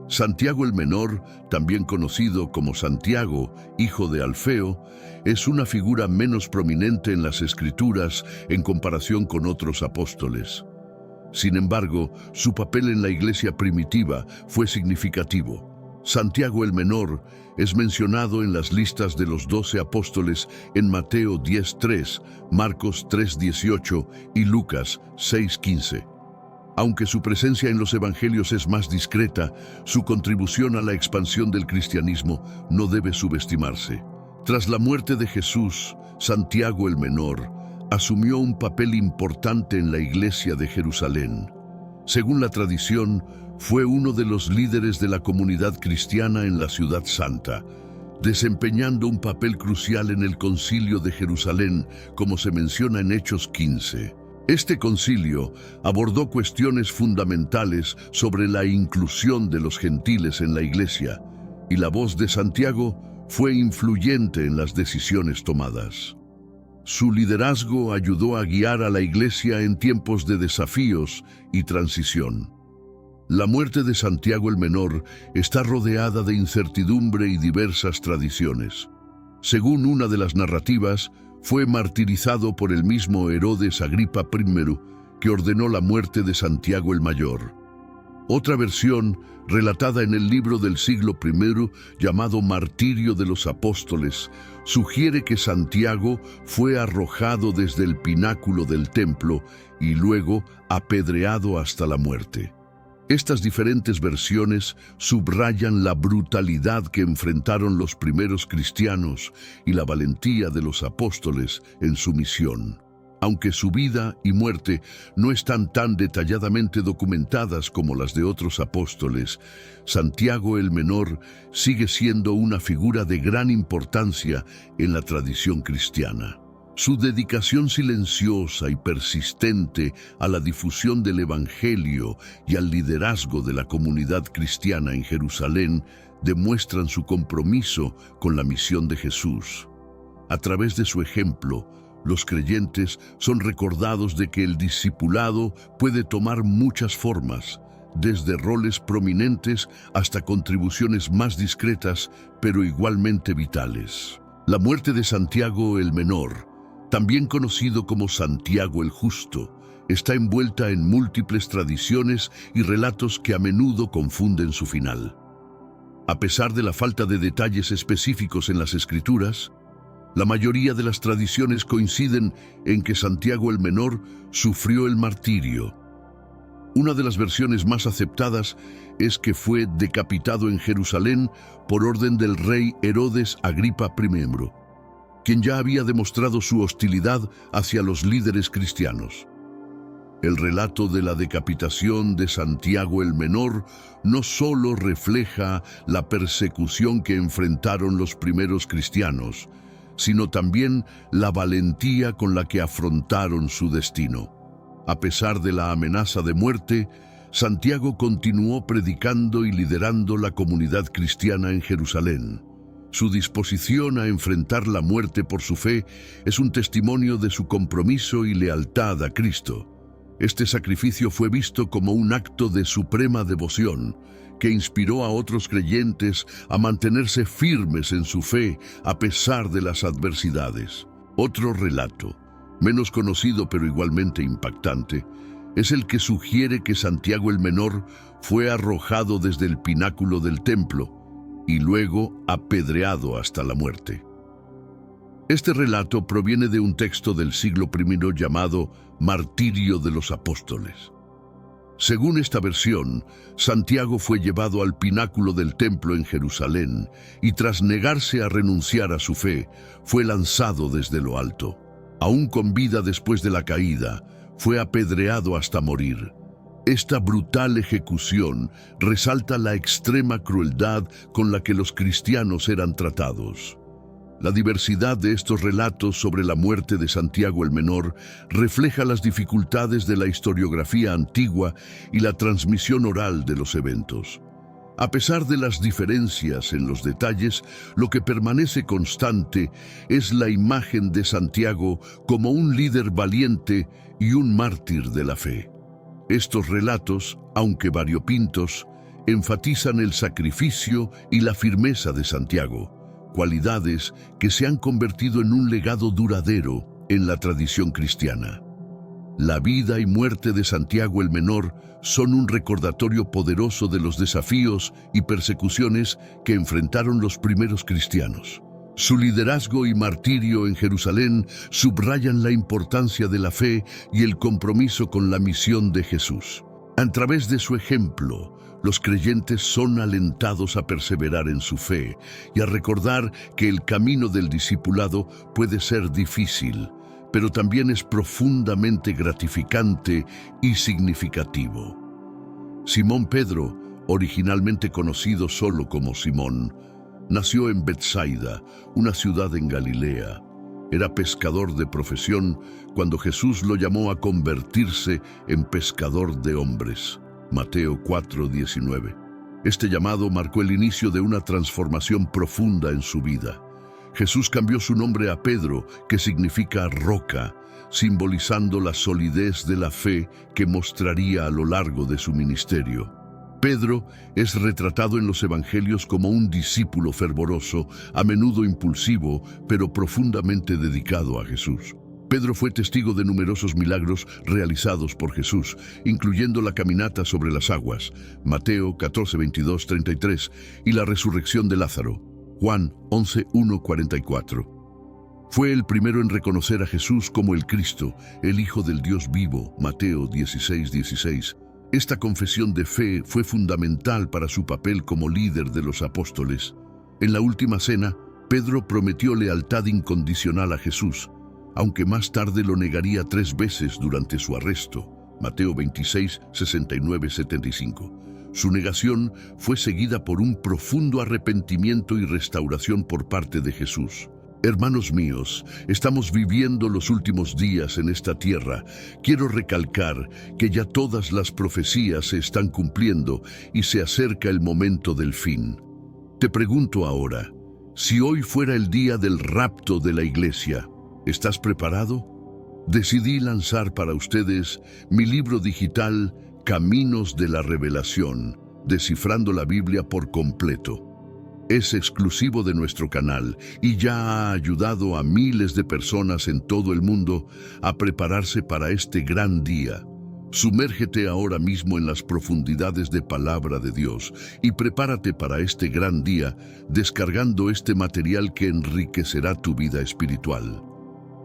Santiago el Menor, también conocido como Santiago, hijo de Alfeo, es una figura menos prominente en las Escrituras en comparación con otros apóstoles. Sin embargo, su papel en la iglesia primitiva fue significativo. Santiago el Menor es mencionado en las listas de los 12 apóstoles en Mateo 10:3, Marcos 3:18 y Lucas 6:15. Aunque su presencia en los evangelios es más discreta, su contribución a la expansión del cristianismo no debe subestimarse. Tras la muerte de Jesús, Santiago el Menor asumió un papel importante en la iglesia de Jerusalén. Según la tradición, fue uno de los líderes de la comunidad cristiana en la Ciudad Santa, desempeñando un papel crucial en el Concilio de Jerusalén, como se menciona en Hechos 15. Este concilio abordó cuestiones fundamentales sobre la inclusión de los gentiles en la iglesia, y la voz de Santiago fue influyente en las decisiones tomadas. Su liderazgo ayudó a guiar a la iglesia en tiempos de desafíos y transición. La muerte de Santiago el Menor está rodeada de incertidumbre y diversas tradiciones. Según una de las narrativas, fue martirizado por el mismo Herodes Agripa I, que ordenó la muerte de Santiago el Mayor. Otra versión, relatada en el libro del siglo I, llamado Martirio de los Apóstoles, sugiere que Santiago fue arrojado desde el pináculo del templo y luego apedreado hasta la muerte. Estas diferentes versiones subrayan la brutalidad que enfrentaron los primeros cristianos y la valentía de los apóstoles en su misión. Aunque su vida y muerte no están tan detalladamente documentadas como las de otros apóstoles, Santiago el Menor sigue siendo una figura de gran importancia en la tradición cristiana. Su dedicación silenciosa y persistente a la difusión del Evangelio y al liderazgo de la comunidad cristiana en Jerusalén demuestran su compromiso con la misión de Jesús. A través de su ejemplo, los creyentes son recordados de que el discipulado puede tomar muchas formas, desde roles prominentes hasta contribuciones más discretas, pero igualmente vitales. La muerte de Santiago el Menor, también conocido como Santiago el Justo, está envuelta en múltiples tradiciones y relatos que a menudo confunden su final. A pesar de la falta de detalles específicos en las Escrituras, la mayoría de las tradiciones coinciden en que Santiago el Menor sufrió el martirio. Una de las versiones más aceptadas es que fue decapitado en Jerusalén por orden del rey Herodes Agripa I, quien ya había demostrado su hostilidad hacia los líderes cristianos. El relato de la decapitación de Santiago el Menor no solo refleja la persecución que enfrentaron los primeros cristianos, sino también la valentía con la que afrontaron su destino. A pesar de la amenaza de muerte, Santiago continuó predicando y liderando la comunidad cristiana en Jerusalén. Su disposición a enfrentar la muerte por su fe es un testimonio de su compromiso y lealtad a Cristo. Este sacrificio fue visto como un acto de suprema devoción, que inspiró a otros creyentes a mantenerse firmes en su fe a pesar de las adversidades. Otro relato, menos conocido pero igualmente impactante, es el que sugiere que Santiago el Menor fue arrojado desde el pináculo del templo y luego apedreado hasta la muerte. Este relato proviene de un texto del siglo I llamado Martirio de los Apóstoles. Según esta versión, Santiago fue llevado al pináculo del templo en Jerusalén y tras negarse a renunciar a su fe, fue lanzado desde lo alto. Aún con vida después de la caída, fue apedreado hasta morir. Esta brutal ejecución resalta la extrema crueldad con la que los cristianos eran tratados. La diversidad de estos relatos sobre la muerte de Santiago el Menor refleja las dificultades de la historiografía antigua y la transmisión oral de los eventos. A pesar de las diferencias en los detalles, lo que permanece constante es la imagen de Santiago como un líder valiente y un mártir de la fe. Estos relatos, aunque variopintos, enfatizan el sacrificio y la firmeza de Santiago, cualidades que se han convertido en un legado duradero en la tradición cristiana. La vida y muerte de Santiago el Menor son un recordatorio poderoso de los desafíos y persecuciones que enfrentaron los primeros cristianos. Su liderazgo y martirio en Jerusalén subrayan la importancia de la fe y el compromiso con la misión de Jesús. A través de su ejemplo, los creyentes son alentados a perseverar en su fe y a recordar que el camino del discipulado puede ser difícil, pero también es profundamente gratificante y significativo. Simón Pedro, originalmente conocido solo como Simón, nació en Betsaida, una ciudad en Galilea. Era pescador de profesión cuando Jesús lo llamó a convertirse en pescador de hombres. Mateo 4:19. Este llamado marcó el inicio de una transformación profunda en su vida. Jesús cambió su nombre a Pedro, que significa roca, simbolizando la solidez de la fe que mostraría a lo largo de su ministerio. Pedro es retratado en los evangelios como un discípulo fervoroso, a menudo impulsivo, pero profundamente dedicado a Jesús. Pedro fue testigo de numerosos milagros realizados por Jesús, incluyendo la caminata sobre las aguas, Mateo 14, 22, 33, y la resurrección de Lázaro, Juan 11, 1, 44. Fue el primero en reconocer a Jesús como el Cristo, el Hijo del Dios vivo, Mateo 16, 16. Esta confesión de fe fue fundamental para su papel como líder de los apóstoles. En la última cena, Pedro prometió lealtad incondicional a Jesús, aunque más tarde lo negaría 3 veces durante su arresto, Mateo 26, 69, 75. Su negación fue seguida por un profundo arrepentimiento y restauración por parte de Jesús. Hermanos míos, estamos viviendo los últimos días en esta tierra. Quiero recalcar que ya todas las profecías se están cumpliendo y se acerca el momento del fin. Te pregunto ahora, si hoy fuera el día del rapto de la iglesia, ¿estás preparado? Decidí lanzar para ustedes mi libro digital Caminos de la Revelación, descifrando la Biblia por completo. Es exclusivo de nuestro canal y ya ha ayudado a miles de personas en todo el mundo a prepararse para este gran día. Sumérgete ahora mismo en las profundidades de Palabra de Dios y prepárate para este gran día descargando este material que enriquecerá tu vida espiritual.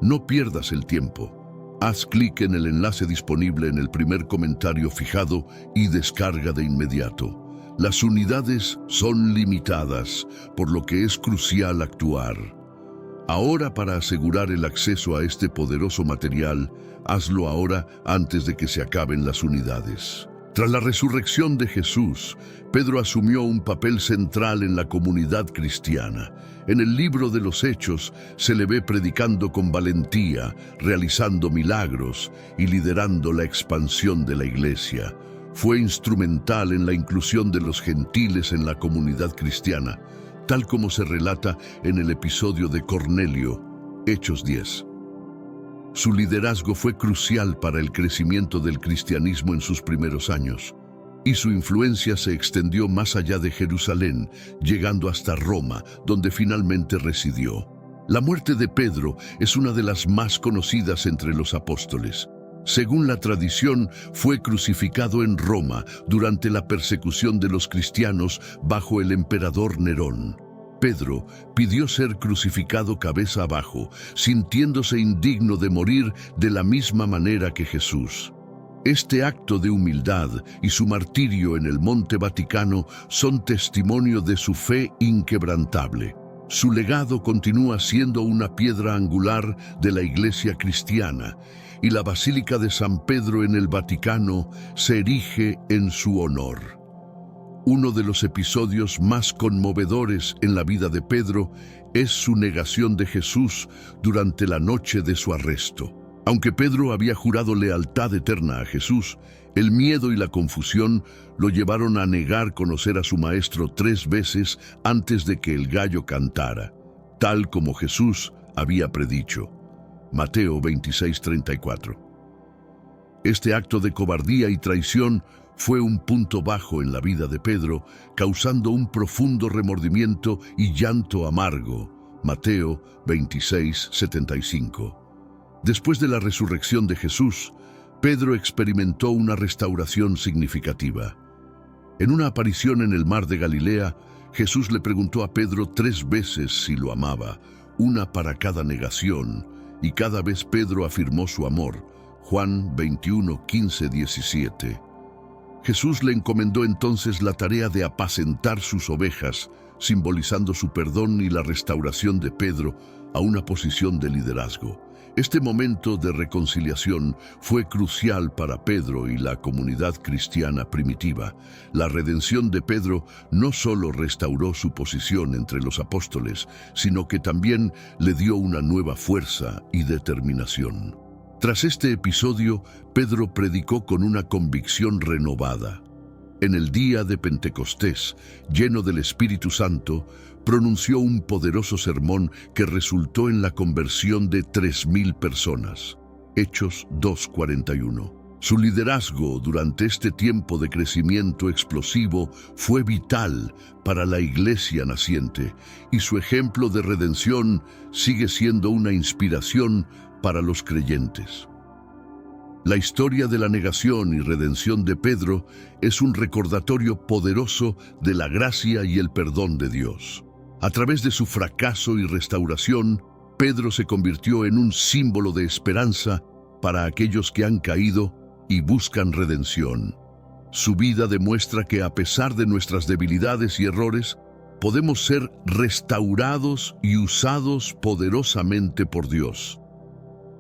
No pierdas el tiempo. Haz clic en el enlace disponible en el primer comentario fijado y descarga de inmediato. Las unidades son limitadas, por lo que es crucial actuar. Ahora, para asegurar el acceso a este poderoso material, hazlo ahora antes de que se acaben las unidades. Tras la resurrección de Jesús, Pedro asumió un papel central en la comunidad cristiana. En el libro de los Hechos se le ve predicando con valentía, realizando milagros y liderando la expansión de la iglesia. Fue instrumental en la inclusión de los gentiles en la comunidad cristiana, tal como se relata en el episodio de Cornelio, Hechos 10. Su liderazgo fue crucial para el crecimiento del cristianismo en sus primeros años, y su influencia se extendió más allá de Jerusalén, llegando hasta Roma, donde finalmente residió. La muerte de Pedro es una de las más conocidas entre los apóstoles. Según la tradición, fue crucificado en Roma durante la persecución de los cristianos bajo el emperador Nerón. Pedro pidió ser crucificado cabeza abajo, sintiéndose indigno de morir de la misma manera que Jesús. Este acto de humildad y su martirio en el Monte Vaticano son testimonio de su fe inquebrantable. Su legado continúa siendo una piedra angular de la Iglesia cristiana, y la Basílica de San Pedro en el Vaticano se erige en su honor. Uno de los episodios más conmovedores en la vida de Pedro es su negación de Jesús durante la noche de su arresto. Aunque Pedro había jurado lealtad eterna a Jesús, el miedo y la confusión lo llevaron a negar conocer a su maestro 3 veces antes de que el gallo cantara, tal como Jesús había predicho. Mateo 26:34. Este acto de cobardía y traición fue un punto bajo en la vida de Pedro, causando un profundo remordimiento y llanto amargo. Mateo 26:75. Después de la resurrección de Jesús, Pedro experimentó una restauración significativa. En una aparición en el mar de Galilea, Jesús le preguntó a Pedro 3 veces si lo amaba, una para cada negación, y cada vez Pedro afirmó su amor. Juan 21, 15, 17. Jesús le encomendó entonces la tarea de apacentar sus ovejas, simbolizando su perdón y la restauración de Pedro a una posición de liderazgo. Este momento de reconciliación fue crucial para Pedro y la comunidad cristiana primitiva. La redención de Pedro no solo restauró su posición entre los apóstoles, sino que también le dio una nueva fuerza y determinación. Tras este episodio, Pedro predicó con una convicción renovada. En el día de Pentecostés, lleno del Espíritu Santo, pronunció un poderoso sermón que resultó en la conversión de 3,000 personas. Hechos 2:41. Su liderazgo durante este tiempo de crecimiento explosivo fue vital para la iglesia naciente, y su ejemplo de redención sigue siendo una inspiración para los creyentes. La historia de la negación y redención de Pedro es un recordatorio poderoso de la gracia y el perdón de Dios. A través de su fracaso y restauración, Pedro se convirtió en un símbolo de esperanza para aquellos que han caído y buscan redención. Su vida demuestra que a pesar de nuestras debilidades y errores, podemos ser restaurados y usados poderosamente por Dios.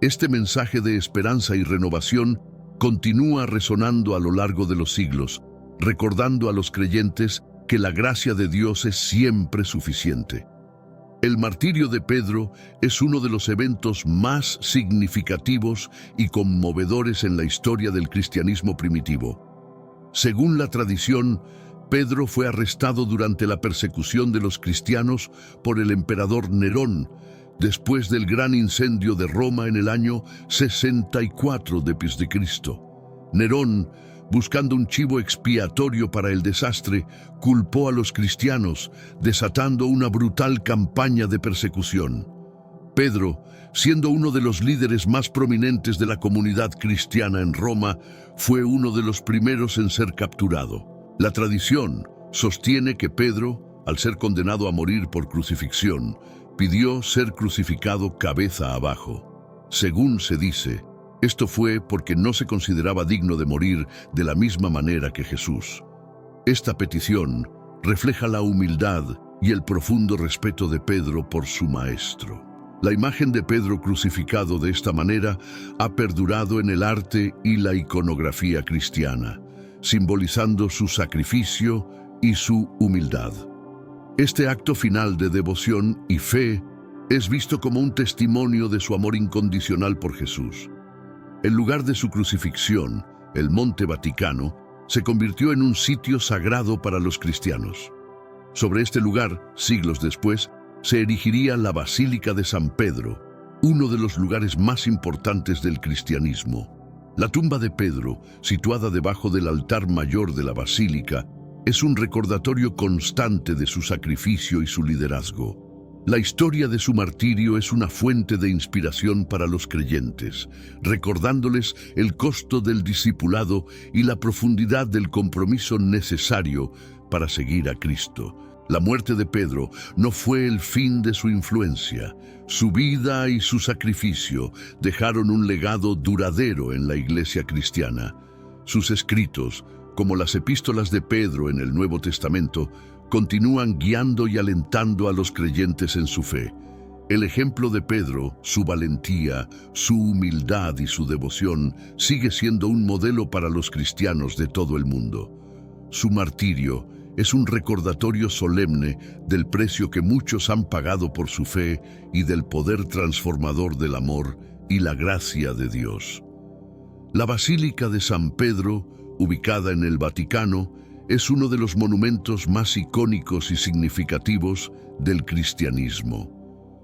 Este mensaje de esperanza y renovación continúa resonando a lo largo de los siglos, recordando a los creyentes que la gracia de Dios es siempre suficiente. El martirio de Pedro es uno de los eventos más significativos y conmovedores en la historia del cristianismo primitivo. Según la tradición, Pedro fue arrestado durante la persecución de los cristianos por el emperador Nerón, después del gran incendio de Roma en el año 64 d.C. Nerón, buscando un chivo expiatorio para el desastre, culpó a los cristianos, desatando una brutal campaña de persecución. Pedro, siendo uno de los líderes más prominentes de la comunidad cristiana en Roma, fue uno de los primeros en ser capturado. La tradición sostiene que Pedro, al ser condenado a morir por crucifixión, pidió ser crucificado cabeza abajo. Según se dice, esto fue porque no se consideraba digno de morir de la misma manera que Jesús. Esta petición refleja la humildad y el profundo respeto de Pedro por su maestro. La imagen de Pedro crucificado de esta manera ha perdurado en el arte y la iconografía cristiana, simbolizando su sacrificio y su humildad. Este acto final de devoción y fe es visto como un testimonio de su amor incondicional por Jesús. El lugar de su crucifixión, el Monte Vaticano, se convirtió en un sitio sagrado para los cristianos. Sobre este lugar, siglos después, se erigiría la Basílica de San Pedro, uno de los lugares más importantes del cristianismo. La tumba de Pedro, situada debajo del altar mayor de la basílica, es un recordatorio constante de su sacrificio y su liderazgo. La historia de su martirio es una fuente de inspiración para los creyentes, recordándoles el costo del discipulado y la profundidad del compromiso necesario para seguir a Cristo. La muerte de Pedro no fue el fin de su influencia. Su vida y su sacrificio dejaron un legado duradero en la iglesia cristiana. Sus escritos, como las epístolas de Pedro en el Nuevo Testamento, continúan guiando y alentando a los creyentes en su fe. El ejemplo de Pedro, su valentía, su humildad y su devoción sigue siendo un modelo para los cristianos de todo el mundo. Su martirio es un recordatorio solemne del precio que muchos han pagado por su fe y del poder transformador del amor y la gracia de Dios. La Basílica de San Pedro, ubicada en el Vaticano, es uno de los monumentos más icónicos y significativos del cristianismo.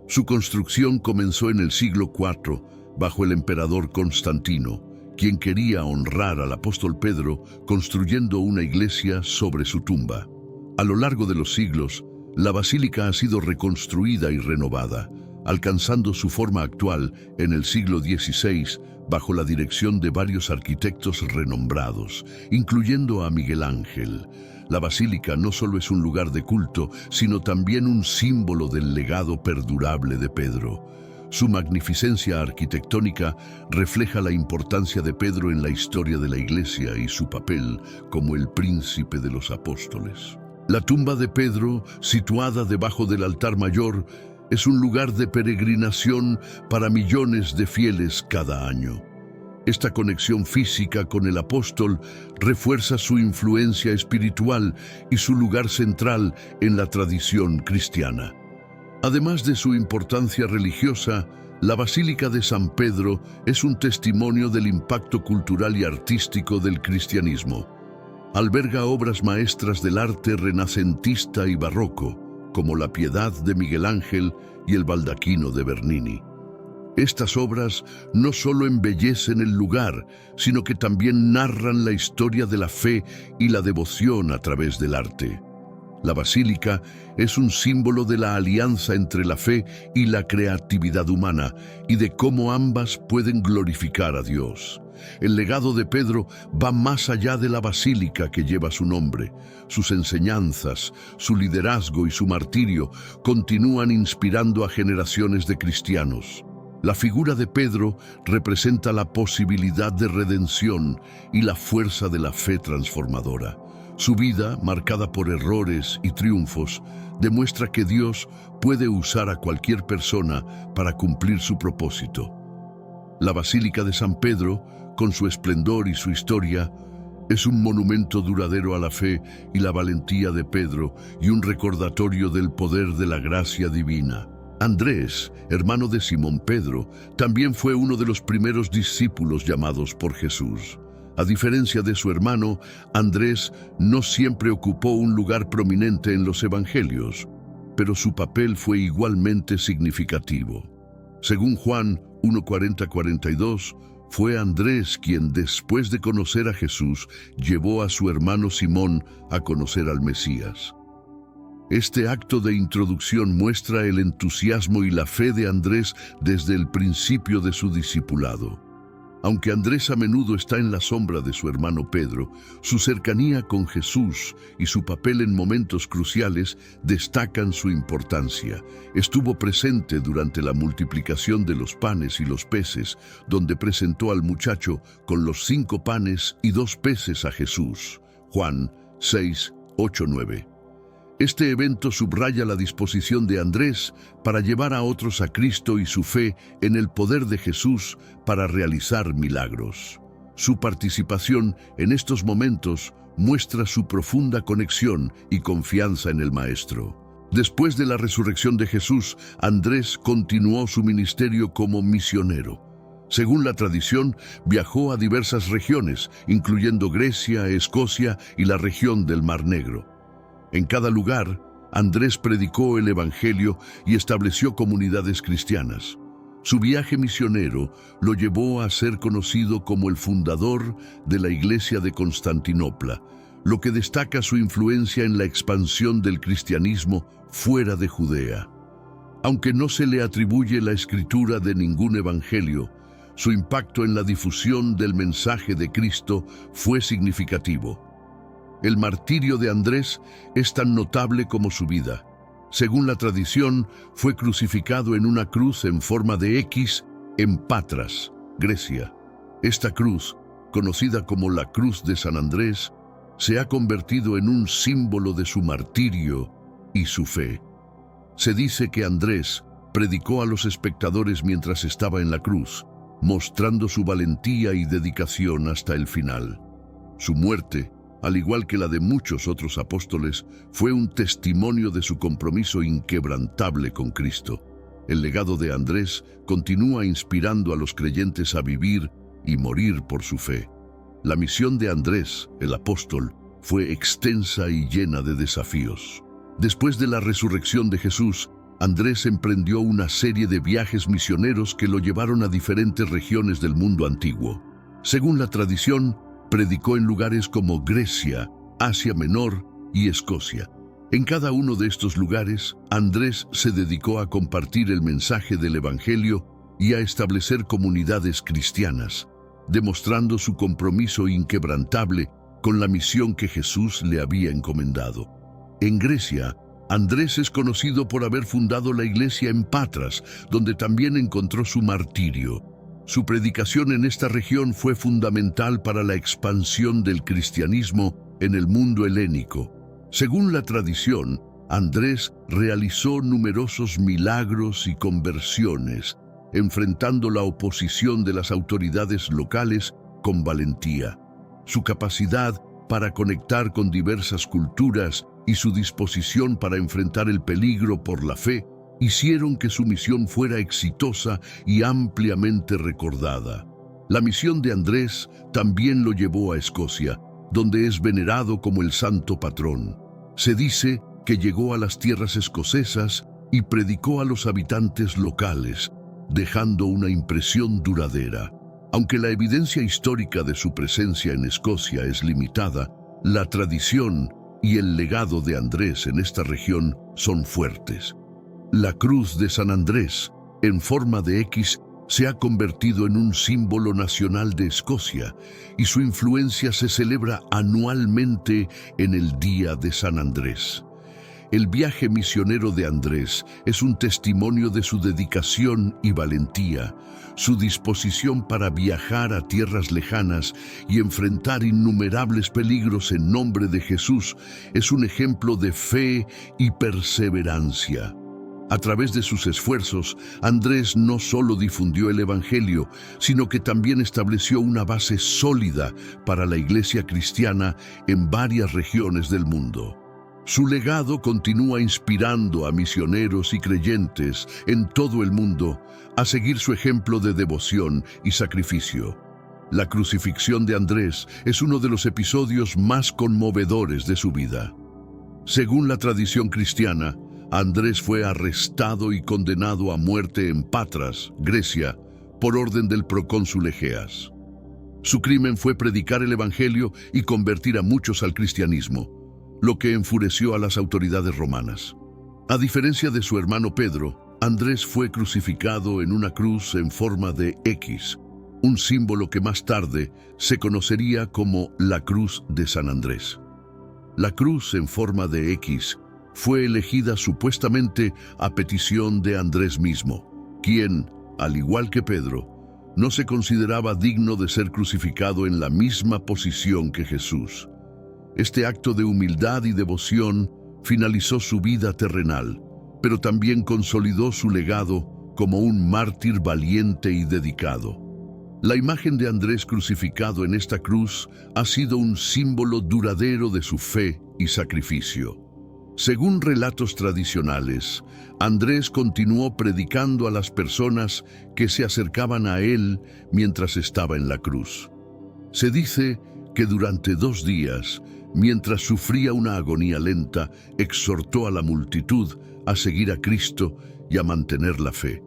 Su construcción comenzó en el siglo IV, bajo el emperador Constantino, quien quería honrar al apóstol Pedro construyendo una iglesia sobre su tumba. A lo largo de los siglos, la basílica ha sido reconstruida y renovada, alcanzando su forma actual en el siglo XVI bajo la dirección de varios arquitectos renombrados, incluyendo a Miguel Ángel. La basílica no solo es un lugar de culto, sino también un símbolo del legado perdurable de Pedro. Su magnificencia arquitectónica refleja la importancia de Pedro en la historia de la Iglesia y su papel como el príncipe de los apóstoles. La tumba de Pedro, situada debajo del altar mayor, es un lugar de peregrinación para millones de fieles cada año. Esta conexión física con el apóstol refuerza su influencia espiritual y su lugar central en la tradición cristiana. Además de su importancia religiosa, la Basílica de San Pedro es un testimonio del impacto cultural y artístico del cristianismo. Alberga obras maestras del arte renacentista y barroco, como la Piedad de Miguel Ángel y el Baldaquino de Bernini. Estas obras no solo embellecen el lugar, sino que también narran la historia de la fe y la devoción a través del arte. La basílica es un símbolo de la alianza entre la fe y la creatividad humana y de cómo ambas pueden glorificar a Dios. El legado de Pedro va más allá de la basílica que lleva su nombre. Sus enseñanzas, su liderazgo y su martirio continúan inspirando a generaciones de cristianos. La figura de Pedro representa la posibilidad de redención y la fuerza de la fe transformadora. Su vida, marcada por errores y triunfos, demuestra que Dios puede usar a cualquier persona para cumplir su propósito. La Basílica de San Pedro, con su esplendor y su historia, es un monumento duradero a la fe y la valentía de Pedro y un recordatorio del poder de la gracia divina. Andrés, hermano de Simón Pedro, también fue uno de los primeros discípulos llamados por Jesús. A diferencia de su hermano, Andrés no siempre ocupó un lugar prominente en los evangelios, pero su papel fue igualmente significativo. Según Juan 1:40-42, fue Andrés quien, después de conocer a Jesús, llevó a su hermano Simón a conocer al Mesías. Este acto de introducción muestra el entusiasmo y la fe de Andrés desde el principio de su discipulado. Aunque Andrés a menudo está en la sombra de su hermano Pedro, su cercanía con Jesús y su papel en momentos cruciales destacan su importancia. Estuvo presente durante la multiplicación de los panes y los peces, donde presentó al muchacho con los 5 panes y 2 peces a Jesús. Juan 6:8-9. Este evento subraya la disposición de Andrés para llevar a otros a Cristo y su fe en el poder de Jesús para realizar milagros. Su participación en estos momentos muestra su profunda conexión y confianza en el Maestro. Después de la resurrección de Jesús, Andrés continuó su ministerio como misionero. Según la tradición, viajó a diversas regiones, incluyendo Grecia, Escocia y la región del Mar Negro. En cada lugar, Andrés predicó el Evangelio y estableció comunidades cristianas. Su viaje misionero lo llevó a ser conocido como el fundador de la Iglesia de Constantinopla, lo que destaca su influencia en la expansión del cristianismo fuera de Judea. Aunque no se le atribuye la escritura de ningún evangelio, su impacto en la difusión del mensaje de Cristo fue significativo. El martirio de Andrés es tan notable como su vida. Según la tradición, fue crucificado en una cruz en forma de X en Patras, Grecia. Esta cruz, conocida como la Cruz de San Andrés, se ha convertido en un símbolo de su martirio y su fe. Se dice que Andrés predicó a los espectadores mientras estaba en la cruz, mostrando su valentía y dedicación hasta el final. Su muerte, al igual que la de muchos otros apóstoles, fue un testimonio de su compromiso inquebrantable con Cristo. El legado de Andrés continúa inspirando a los creyentes a vivir y morir por su fe. La misión de Andrés, el apóstol, fue extensa y llena de desafíos. Después de la resurrección de Jesús, Andrés emprendió una serie de viajes misioneros que lo llevaron a diferentes regiones del mundo antiguo. Según la tradición, predicó en lugares como Grecia, Asia Menor y Escocia. En cada uno de estos lugares, Andrés se dedicó a compartir el mensaje del Evangelio y a establecer comunidades cristianas, demostrando su compromiso inquebrantable con la misión que Jesús le había encomendado. En Grecia, Andrés es conocido por haber fundado la iglesia en Patras, donde también encontró su martirio. Su predicación en esta región fue fundamental para la expansión del cristianismo en el mundo helénico. Según la tradición, Andrés realizó numerosos milagros y conversiones, enfrentando la oposición de las autoridades locales con valentía. Su capacidad para conectar con diversas culturas y su disposición para enfrentar el peligro por la fe hicieron que su misión fuera exitosa y ampliamente recordada. La misión de Andrés también lo llevó a Escocia, donde es venerado como el santo patrón. Se dice que llegó a las tierras escocesas y predicó a los habitantes locales, dejando una impresión duradera. Aunque la evidencia histórica de su presencia en Escocia es limitada, la tradición y el legado de Andrés en esta región son fuertes. La cruz de San Andrés, en forma de X, se ha convertido en un símbolo nacional de Escocia y su influencia se celebra anualmente en el Día de San Andrés. El viaje misionero de Andrés es un testimonio de su dedicación y valentía, su disposición para viajar a tierras lejanas y enfrentar innumerables peligros en nombre de Jesús es un ejemplo de fe y perseverancia. A través de sus esfuerzos, Andrés no solo difundió el Evangelio, sino que también estableció una base sólida para la Iglesia cristiana en varias regiones del mundo. Su legado continúa inspirando a misioneros y creyentes en todo el mundo a seguir su ejemplo de devoción y sacrificio. La crucifixión de Andrés es uno de los episodios más conmovedores de su vida. Según la tradición cristiana, Andrés fue arrestado y condenado a muerte en Patras, Grecia, por orden del procónsul Egeas. Su crimen fue predicar el Evangelio y convertir a muchos al cristianismo, lo que enfureció a las autoridades romanas. A diferencia de su hermano Pedro, Andrés fue crucificado en una cruz en forma de X, un símbolo que más tarde se conocería como la Cruz de San Andrés. La cruz en forma de X fue elegida supuestamente a petición de Andrés mismo, quien, al igual que Pedro, no se consideraba digno de ser crucificado en la misma posición que Jesús. Este acto de humildad y devoción finalizó su vida terrenal, pero también consolidó su legado como un mártir valiente y dedicado. La imagen de Andrés crucificado en esta cruz ha sido un símbolo duradero de su fe y sacrificio. Según relatos tradicionales, Andrés continuó predicando a las personas que se acercaban a él mientras estaba en la cruz. Se dice que durante 2 días, mientras sufría una agonía lenta, exhortó a la multitud a seguir a Cristo y a mantener la fe.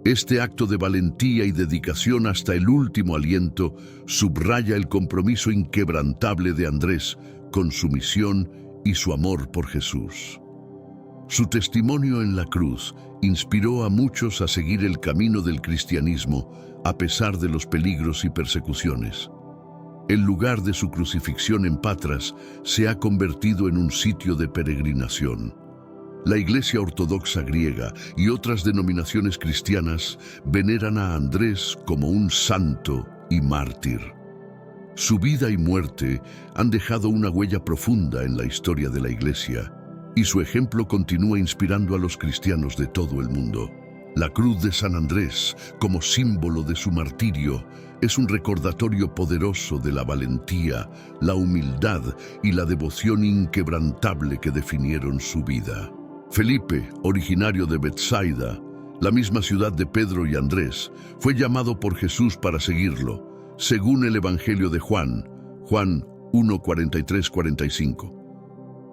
Este acto de valentía y dedicación hasta el último aliento subraya el compromiso inquebrantable de Andrés con su misión y su amor por Jesús. Su testimonio en la cruz inspiró a muchos a seguir el camino del cristianismo a pesar de los peligros y persecuciones. El lugar de su crucifixión en Patras se ha convertido en un sitio de peregrinación. La Iglesia Ortodoxa griega y otras denominaciones cristianas veneran a Andrés como un santo y mártir. Su vida y muerte han dejado una huella profunda en la historia de la Iglesia, y su ejemplo continúa inspirando a los cristianos de todo el mundo. La cruz de San Andrés, como símbolo de su martirio, es un recordatorio poderoso de la valentía, la humildad y la devoción inquebrantable que definieron su vida. Felipe, originario de Betsaida, la misma ciudad de Pedro y Andrés, fue llamado por Jesús para seguirlo, según el Evangelio de Juan 1:43-45.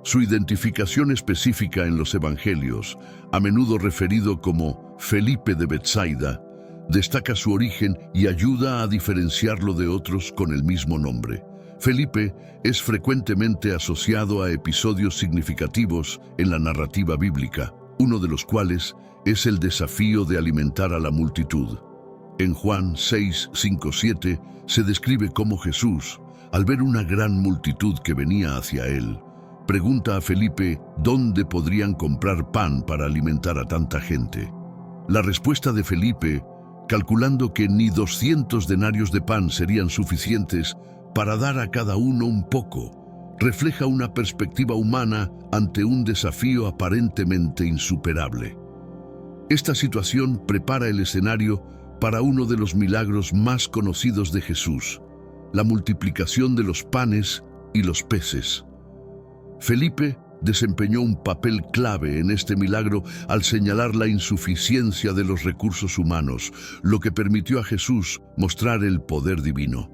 Su identificación específica en los Evangelios, a menudo referido como Felipe de Betsaida, destaca su origen y ayuda a diferenciarlo de otros con el mismo nombre. Felipe es frecuentemente asociado a episodios significativos en la narrativa bíblica, uno de los cuales es el desafío de alimentar a la multitud. En Juan 6:5-7 se describe cómo Jesús, al ver una gran multitud que venía hacia él, pregunta a Felipe dónde podrían comprar pan para alimentar a tanta gente. La respuesta de Felipe, calculando que ni 200 denarios de pan serían suficientes para dar a cada uno un poco, refleja una perspectiva humana ante un desafío aparentemente insuperable. Esta situación prepara el escenario para uno de los milagros más conocidos de Jesús, la multiplicación de los panes y los peces. Felipe desempeñó un papel clave en este milagro al señalar la insuficiencia de los recursos humanos, lo que permitió a Jesús mostrar el poder divino.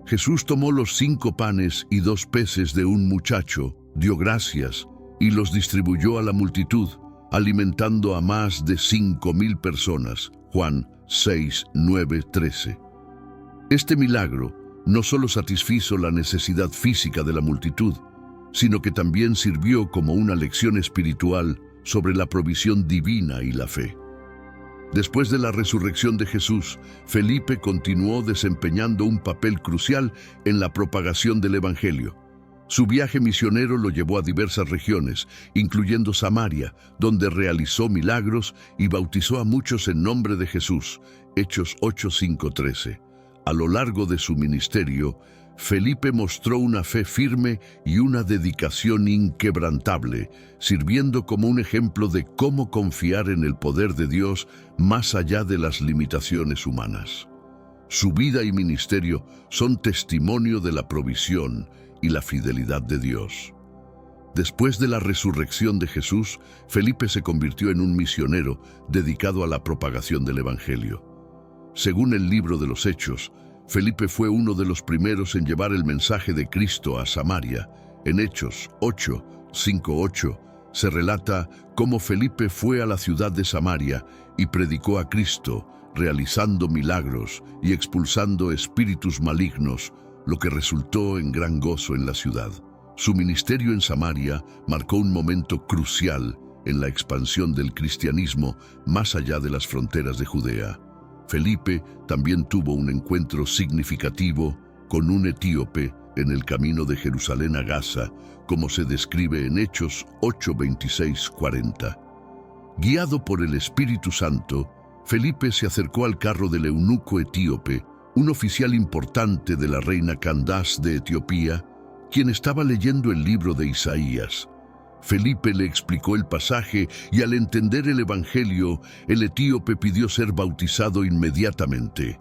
Jesús tomó los 5 panes y 2 peces de un muchacho, dio gracias y los distribuyó a la multitud, alimentando a más de 5,000 personas. Juan 6:9-13. Este milagro no solo satisfizo la necesidad física de la multitud, sino que también sirvió como una lección espiritual sobre la provisión divina y la fe. Después de la resurrección de Jesús, Felipe continuó desempeñando un papel crucial en la propagación del Evangelio. Su viaje misionero lo llevó a diversas regiones, incluyendo Samaria, donde realizó milagros y bautizó a muchos en nombre de Jesús. Hechos 8:5-13. A lo largo de su ministerio, Felipe mostró una fe firme y una dedicación inquebrantable, sirviendo como un ejemplo de cómo confiar en el poder de Dios más allá de las limitaciones humanas. Su vida y ministerio son testimonio de la provisión y la fidelidad de Dios. Después de la resurrección de Jesús, Felipe se convirtió en un misionero dedicado a la propagación del Evangelio. Según el libro de los Hechos, Felipe fue uno de los primeros en llevar el mensaje de Cristo a Samaria. En Hechos 8:5-8 se relata cómo Felipe fue a la ciudad de Samaria y predicó a Cristo, realizando milagros y expulsando espíritus malignos, lo que resultó en gran gozo en la ciudad. Su ministerio en Samaria marcó un momento crucial en la expansión del cristianismo más allá de las fronteras de Judea. Felipe también tuvo un encuentro significativo con un etíope en el camino de Jerusalén a Gaza, como se describe en Hechos 8:26-40. Guiado por el Espíritu Santo, Felipe se acercó al carro del eunuco etíope, un oficial importante de la reina Candace de Etiopía, quien estaba leyendo el libro de Isaías. Felipe le explicó el pasaje y al entender el Evangelio, el etíope pidió ser bautizado inmediatamente.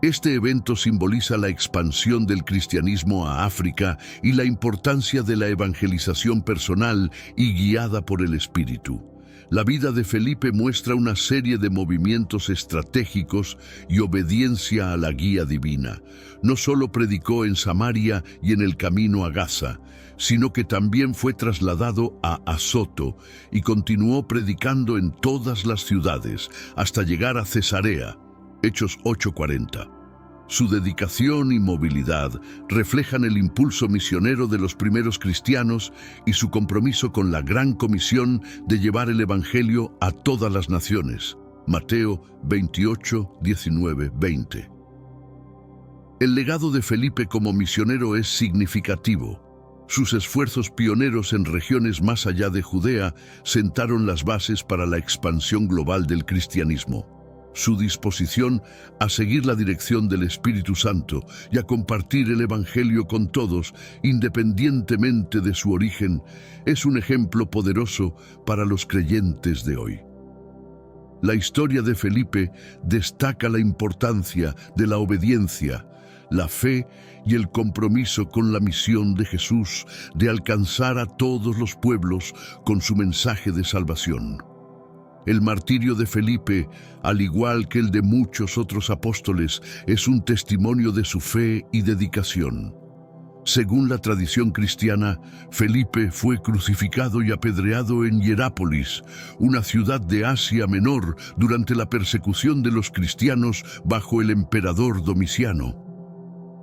Este evento simboliza la expansión del cristianismo a África y la importancia de la evangelización personal y guiada por el Espíritu. La vida de Felipe muestra una serie de movimientos estratégicos y obediencia a la guía divina. No solo predicó en Samaria y en el camino a Gaza, sino que también fue trasladado a Azoto y continuó predicando en todas las ciudades hasta llegar a Cesarea. Hechos 8:40. Su dedicación y movilidad reflejan el impulso misionero de los primeros cristianos y su compromiso con la gran comisión de llevar el Evangelio a todas las naciones. Mateo 28:19-20. El legado de Felipe como misionero es significativo. Sus esfuerzos pioneros en regiones más allá de Judea sentaron las bases para la expansión global del cristianismo. Su disposición a seguir la dirección del Espíritu Santo y a compartir el Evangelio con todos, independientemente de su origen, es un ejemplo poderoso para los creyentes de hoy. La historia de Felipe destaca la importancia de la obediencia, la fe y el compromiso con la misión de Jesús de alcanzar a todos los pueblos con su mensaje de salvación. El martirio de Felipe, al igual que el de muchos otros apóstoles, es un testimonio de su fe y dedicación. Según la tradición cristiana, Felipe fue crucificado y apedreado en Hierápolis, una ciudad de Asia Menor, durante la persecución de los cristianos bajo el emperador Domiciano.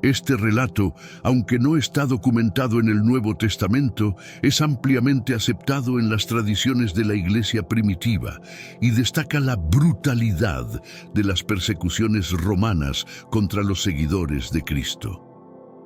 Este relato, aunque no está documentado en el Nuevo Testamento, es ampliamente aceptado en las tradiciones de la Iglesia primitiva y destaca la brutalidad de las persecuciones romanas contra los seguidores de Cristo.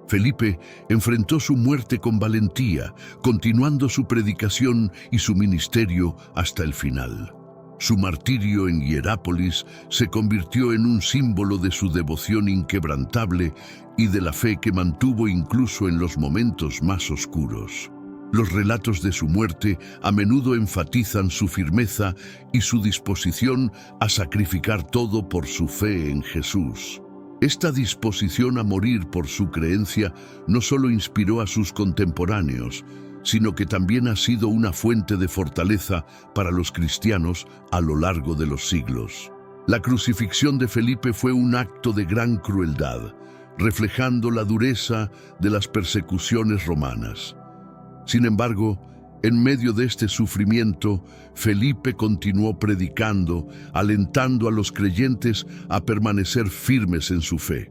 Felipe enfrentó su muerte con valentía, continuando su predicación y su ministerio hasta el final. Su martirio en Hierápolis se convirtió en un símbolo de su devoción inquebrantable y de la fe que mantuvo incluso en los momentos más oscuros. Los relatos de su muerte a menudo enfatizan su firmeza y su disposición a sacrificar todo por su fe en Jesús. Esta disposición a morir por su creencia no solo inspiró a sus contemporáneos, sino que también ha sido una fuente de fortaleza para los cristianos a lo largo de los siglos. La crucifixión de Felipe fue un acto de gran crueldad, reflejando la dureza de las persecuciones romanas. Sin embargo, en medio de este sufrimiento, Felipe continuó predicando, alentando a los creyentes a permanecer firmes en su fe.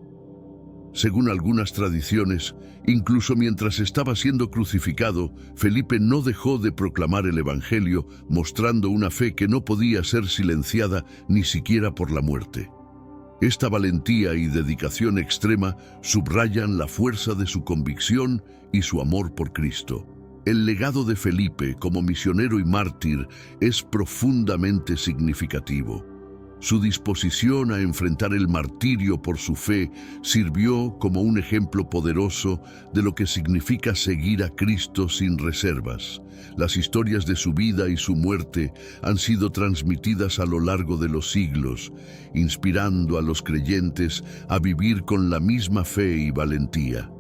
Según algunas tradiciones, incluso mientras estaba siendo crucificado, Felipe no dejó de proclamar el Evangelio, mostrando una fe que no podía ser silenciada ni siquiera por la muerte. Esta valentía y dedicación extrema subrayan la fuerza de su convicción y su amor por Cristo. El legado de Felipe como misionero y mártir es profundamente significativo. Su disposición a enfrentar el martirio por su fe sirvió como un ejemplo poderoso de lo que significa seguir a Cristo sin reservas. Las historias de su vida y su muerte han sido transmitidas a lo largo de los siglos, inspirando a los creyentes a vivir con la misma fe y valentía.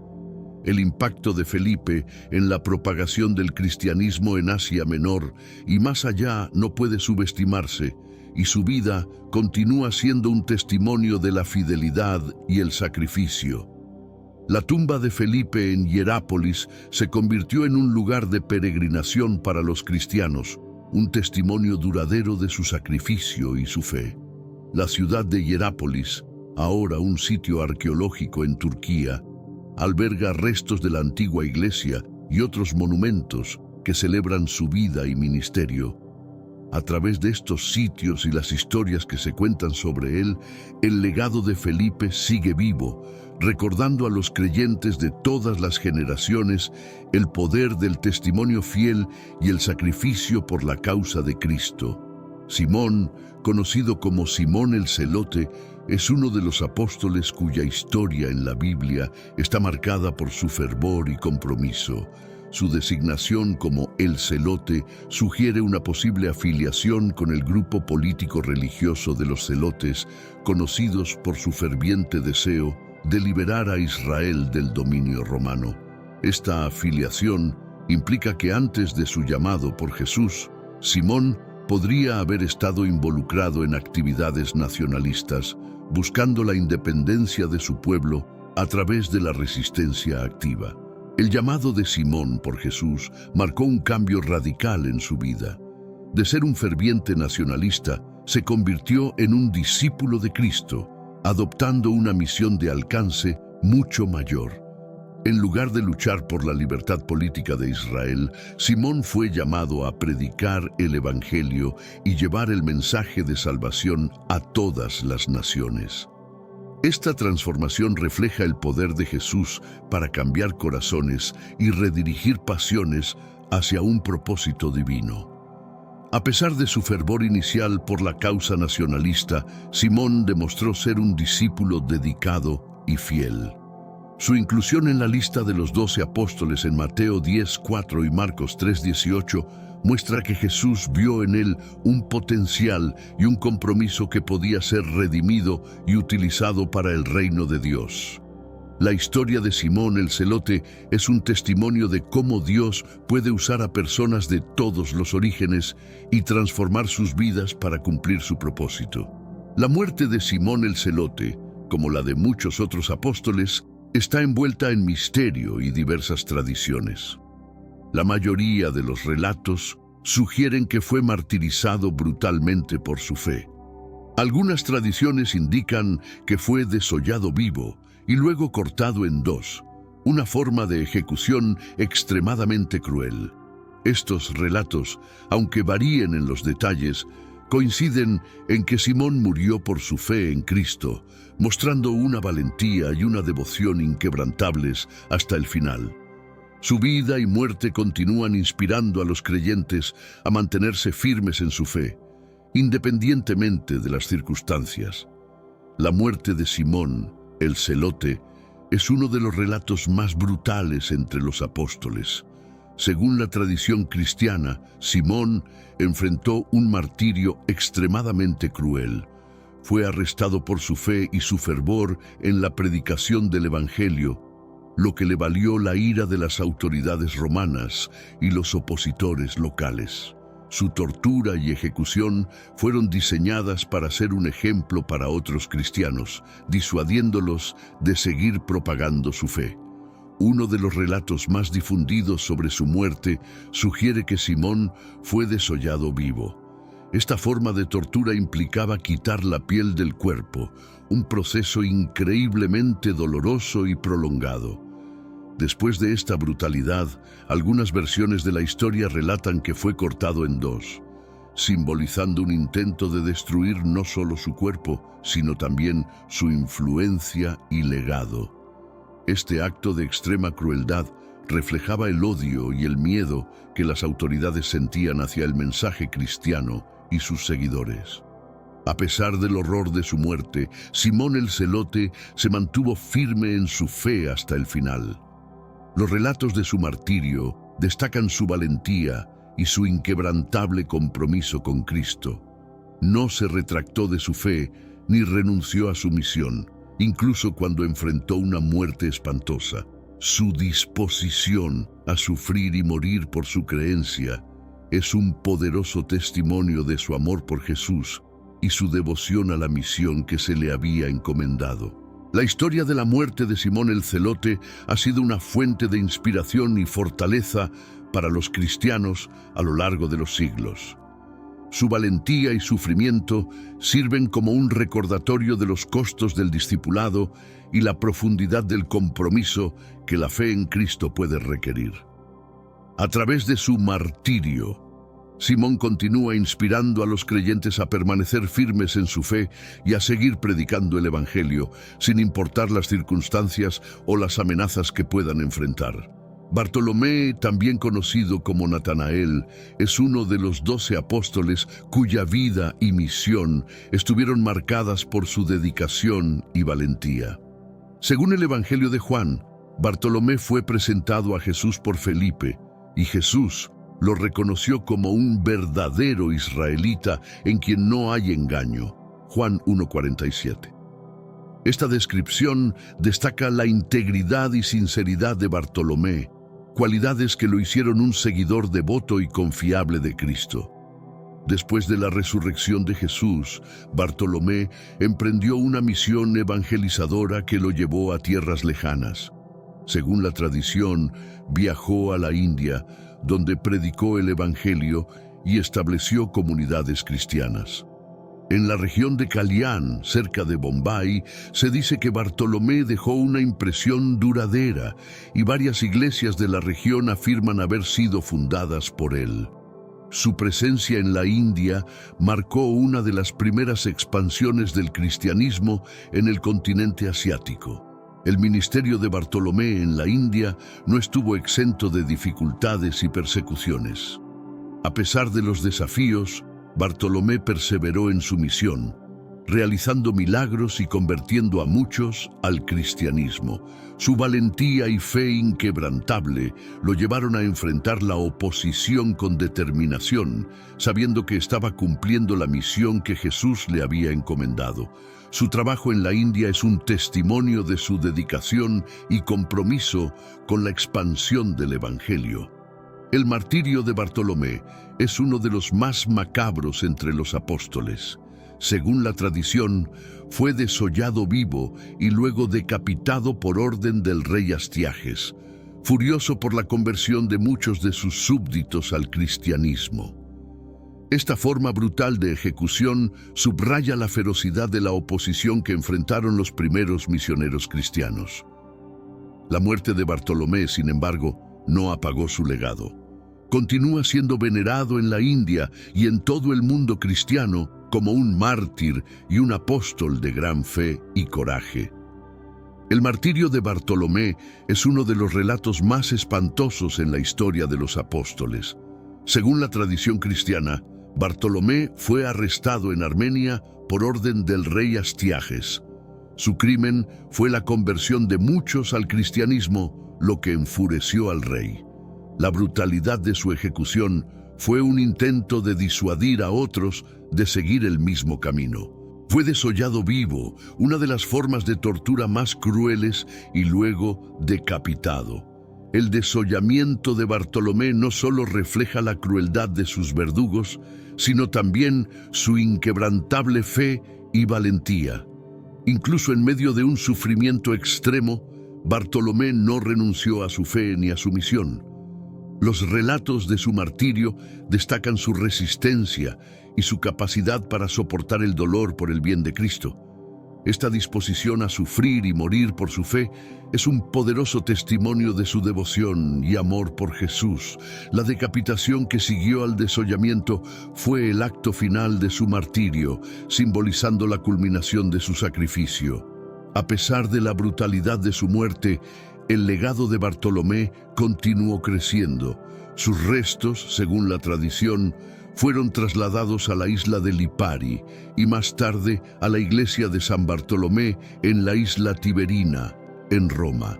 El impacto de Felipe en la propagación del cristianismo en Asia Menor y más allá no puede subestimarse, y su vida continúa siendo un testimonio de la fidelidad y el sacrificio. La tumba de Felipe en Hierápolis se convirtió en un lugar de peregrinación para los cristianos, un testimonio duradero de su sacrificio y su fe. La ciudad de Hierápolis, ahora un sitio arqueológico en Turquía, alberga restos de la antigua iglesia y otros monumentos que celebran su vida y ministerio. A través de estos sitios y las historias que se cuentan sobre él, el legado de Felipe sigue vivo, recordando a los creyentes de todas las generaciones el poder del testimonio fiel y el sacrificio por la causa de Cristo. Simón, conocido como Simón el Celote, es uno de los apóstoles cuya historia en la Biblia está marcada por su fervor y compromiso. Su designación como el Celote sugiere una posible afiliación con el grupo político-religioso de los celotes, conocidos por su ferviente deseo de liberar a Israel del dominio romano. Esta afiliación implica que antes de su llamado por Jesús, Simón podría haber estado involucrado en actividades nacionalistas, buscando la independencia de su pueblo a través de la resistencia activa. El llamado de Simón por Jesús marcó un cambio radical en su vida. De ser un ferviente nacionalista, se convirtió en un discípulo de Cristo, adoptando una misión de alcance mucho mayor. En lugar de luchar por la libertad política de Israel, Simón fue llamado a predicar el Evangelio y llevar el mensaje de salvación a todas las naciones. Esta transformación refleja el poder de Jesús para cambiar corazones y redirigir pasiones hacia un propósito divino. A pesar de su fervor inicial por la causa nacionalista, Simón demostró ser un discípulo dedicado y fiel. Su inclusión en la lista de los 12 apóstoles en Mateo 10:4 y Marcos 3:18 muestra que Jesús vio en él un potencial y un compromiso que podía ser redimido y utilizado para el reino de Dios. La historia de Simón el Celote es un testimonio de cómo Dios puede usar a personas de todos los orígenes y transformar sus vidas para cumplir su propósito. La muerte de Simón el Celote, como la de muchos otros apóstoles, está envuelta en misterio y diversas tradiciones. La mayoría de los relatos sugieren que fue martirizado brutalmente por su fe. Algunas tradiciones indican que fue desollado vivo y luego cortado en dos, una forma de ejecución extremadamente cruel. Estos relatos, aunque varíen en los detalles, coinciden en que Simón murió por su fe en Cristo, mostrando una valentía y una devoción inquebrantables hasta el final. Su vida y muerte continúan inspirando a los creyentes a mantenerse firmes en su fe, independientemente de las circunstancias. La muerte de Simón, el Celote, es uno de los relatos más brutales entre los apóstoles. Según la tradición cristiana, Simón enfrentó un martirio extremadamente cruel. Fue arrestado por su fe y su fervor en la predicación del Evangelio, lo que le valió la ira de las autoridades romanas y los opositores locales. Su tortura y ejecución fueron diseñadas para ser un ejemplo para otros cristianos, disuadiéndolos de seguir propagando su fe. Uno de los relatos más difundidos sobre su muerte sugiere que Simón fue desollado vivo. Esta forma de tortura implicaba quitar la piel del cuerpo, un proceso increíblemente doloroso y prolongado. Después de esta brutalidad, algunas versiones de la historia relatan que fue cortado en dos, simbolizando un intento de destruir no solo su cuerpo, sino también su influencia y legado. Este acto de extrema crueldad reflejaba el odio y el miedo que las autoridades sentían hacia el mensaje cristiano y sus seguidores. A pesar del horror de su muerte, Simón el Celote se mantuvo firme en su fe hasta el final. Los relatos de su martirio destacan su valentía y su inquebrantable compromiso con Cristo. No se retractó de su fe ni renunció a su misión, incluso cuando enfrentó una muerte espantosa. Su disposición a sufrir y morir por su creencia es un poderoso testimonio de su amor por Jesús y su devoción a la misión que se le había encomendado. La historia de la muerte de Simón el Celote ha sido una fuente de inspiración y fortaleza para los cristianos a lo largo de los siglos. Su valentía y sufrimiento sirven como un recordatorio de los costos del discipulado y la profundidad del compromiso que la fe en Cristo puede requerir. A través de su martirio, Simón continúa inspirando a los creyentes a permanecer firmes en su fe y a seguir predicando el Evangelio, sin importar las circunstancias o las amenazas que puedan enfrentar. Bartolomé, también conocido como Natanael, es uno de los 12 apóstoles cuya vida y misión estuvieron marcadas por su dedicación y valentía. Según el Evangelio de Juan, Bartolomé fue presentado a Jesús por Felipe, y Jesús lo reconoció como un verdadero israelita en quien no hay engaño. Juan 1:47. Esta descripción destaca la integridad y sinceridad de Bartolomé, cualidades que lo hicieron un seguidor devoto y confiable de Cristo. Después de la resurrección de Jesús, Bartolomé emprendió una misión evangelizadora que lo llevó a tierras lejanas. Según la tradición, viajó a la India, donde predicó el Evangelio y estableció comunidades cristianas. En la región de Kalyan, cerca de Bombay, se dice que Bartolomé dejó una impresión duradera y varias iglesias de la región afirman haber sido fundadas por él. Su presencia en la India marcó una de las primeras expansiones del cristianismo en el continente asiático. El ministerio de Bartolomé en la India no estuvo exento de dificultades y persecuciones. A pesar de los desafíos, Bartolomé perseveró en su misión, realizando milagros y convirtiendo a muchos al cristianismo. Su valentía y fe inquebrantable lo llevaron a enfrentar la oposición con determinación, sabiendo que estaba cumpliendo la misión que Jesús le había encomendado. Su trabajo en la India es un testimonio de su dedicación y compromiso con la expansión del Evangelio. El martirio de Bartolomé es uno de los más macabros entre los apóstoles. Según la tradición, fue desollado vivo y luego decapitado por orden del rey Astiages, furioso por la conversión de muchos de sus súbditos al cristianismo. Esta forma brutal de ejecución subraya la ferocidad de la oposición que enfrentaron los primeros misioneros cristianos. La muerte de Bartolomé, sin embargo, no apagó su legado. Continúa siendo venerado en la India y en todo el mundo cristiano como un mártir y un apóstol de gran fe y coraje. El martirio de Bartolomé es uno de los relatos más espantosos en la historia de los apóstoles. Según la tradición cristiana, Bartolomé fue arrestado en Armenia por orden del rey Astiages. Su crimen fue la conversión de muchos al cristianismo, lo que enfureció al rey. La brutalidad de su ejecución fue un intento de disuadir a otros de seguir el mismo camino. Fue desollado vivo, una de las formas de tortura más crueles, y luego decapitado. El desollamiento de Bartolomé no solo refleja la crueldad de sus verdugos, sino también su inquebrantable fe y valentía. Incluso en medio de un sufrimiento extremo, Bartolomé no renunció a su fe ni a su misión. Los relatos de su martirio destacan su resistencia y su capacidad para soportar el dolor por el bien de Cristo. Esta disposición a sufrir y morir por su fe es un poderoso testimonio de su devoción y amor por Jesús. La decapitación que siguió al desollamiento fue el acto final de su martirio, simbolizando la culminación de su sacrificio. A pesar de la brutalidad de su muerte, el legado de Bartolomé continuó creciendo. Sus restos, según la tradición, fueron trasladados a la isla de Lipari y más tarde a la iglesia de San Bartolomé en la isla Tiberina, en Roma.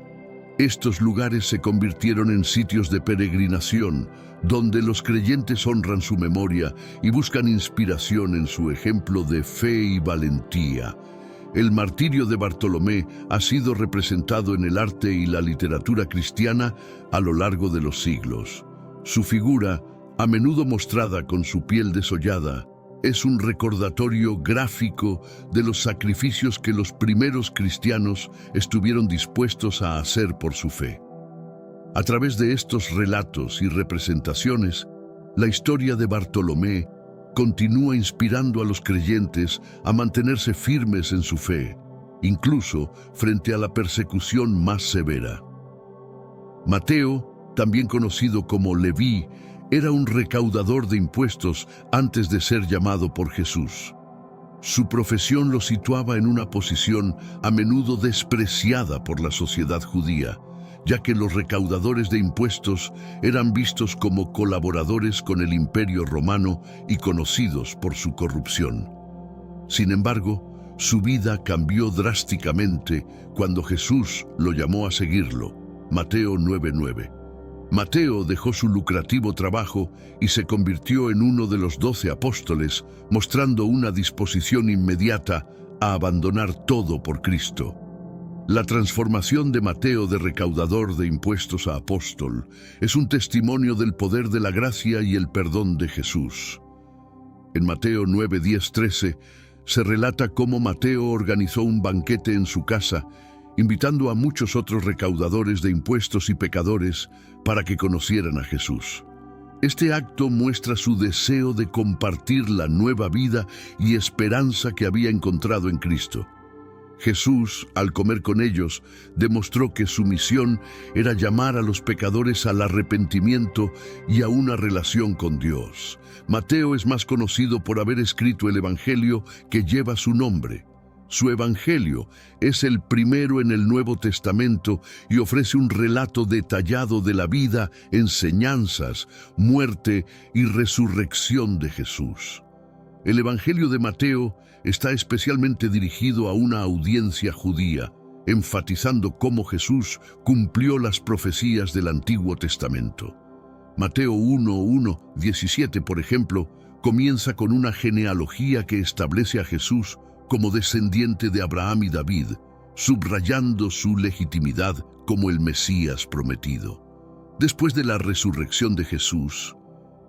Estos lugares se convirtieron en sitios de peregrinación, donde los creyentes honran su memoria y buscan inspiración en su ejemplo de fe y valentía. El martirio de Bartolomé ha sido representado en el arte y la literatura cristiana a lo largo de los siglos. Su figura, a menudo mostrada con su piel desollada, es un recordatorio gráfico de los sacrificios que los primeros cristianos estuvieron dispuestos a hacer por su fe. A través de estos relatos y representaciones, la historia de Bartolomé continúa inspirando a los creyentes a mantenerse firmes en su fe, incluso frente a la persecución más severa. Mateo, también conocido como Leví, era un recaudador de impuestos antes de ser llamado por Jesús. Su profesión lo situaba en una posición a menudo despreciada por la sociedad judía, ya que los recaudadores de impuestos eran vistos como colaboradores con el Imperio Romano y conocidos por su corrupción. Sin embargo, su vida cambió drásticamente cuando Jesús lo llamó a seguirlo. Mateo 9:9. Mateo dejó su lucrativo trabajo y se convirtió en uno de los 12 apóstoles, mostrando una disposición inmediata a abandonar todo por Cristo. La transformación de Mateo de recaudador de impuestos a apóstol es un testimonio del poder de la gracia y el perdón de Jesús. En Mateo 9, 10, 13 se relata cómo Mateo organizó un banquete en su casa, invitando a muchos otros recaudadores de impuestos y pecadores para que conocieran a Jesús. Este acto muestra su deseo de compartir la nueva vida y esperanza que había encontrado en Cristo. Jesús, al comer con ellos, demostró que su misión era llamar a los pecadores al arrepentimiento y a una relación con Dios. Mateo es más conocido por haber escrito el Evangelio que lleva su nombre. Su Evangelio es el primero en el Nuevo Testamento y ofrece un relato detallado de la vida, enseñanzas, muerte y resurrección de Jesús. El Evangelio de Mateo está especialmente dirigido a una audiencia judía, enfatizando cómo Jesús cumplió las profecías del Antiguo Testamento. Mateo 1, 17, por ejemplo, comienza con una genealogía que establece a Jesús como descendiente de Abraham y David, subrayando su legitimidad como el Mesías prometido. Después de la resurrección de Jesús,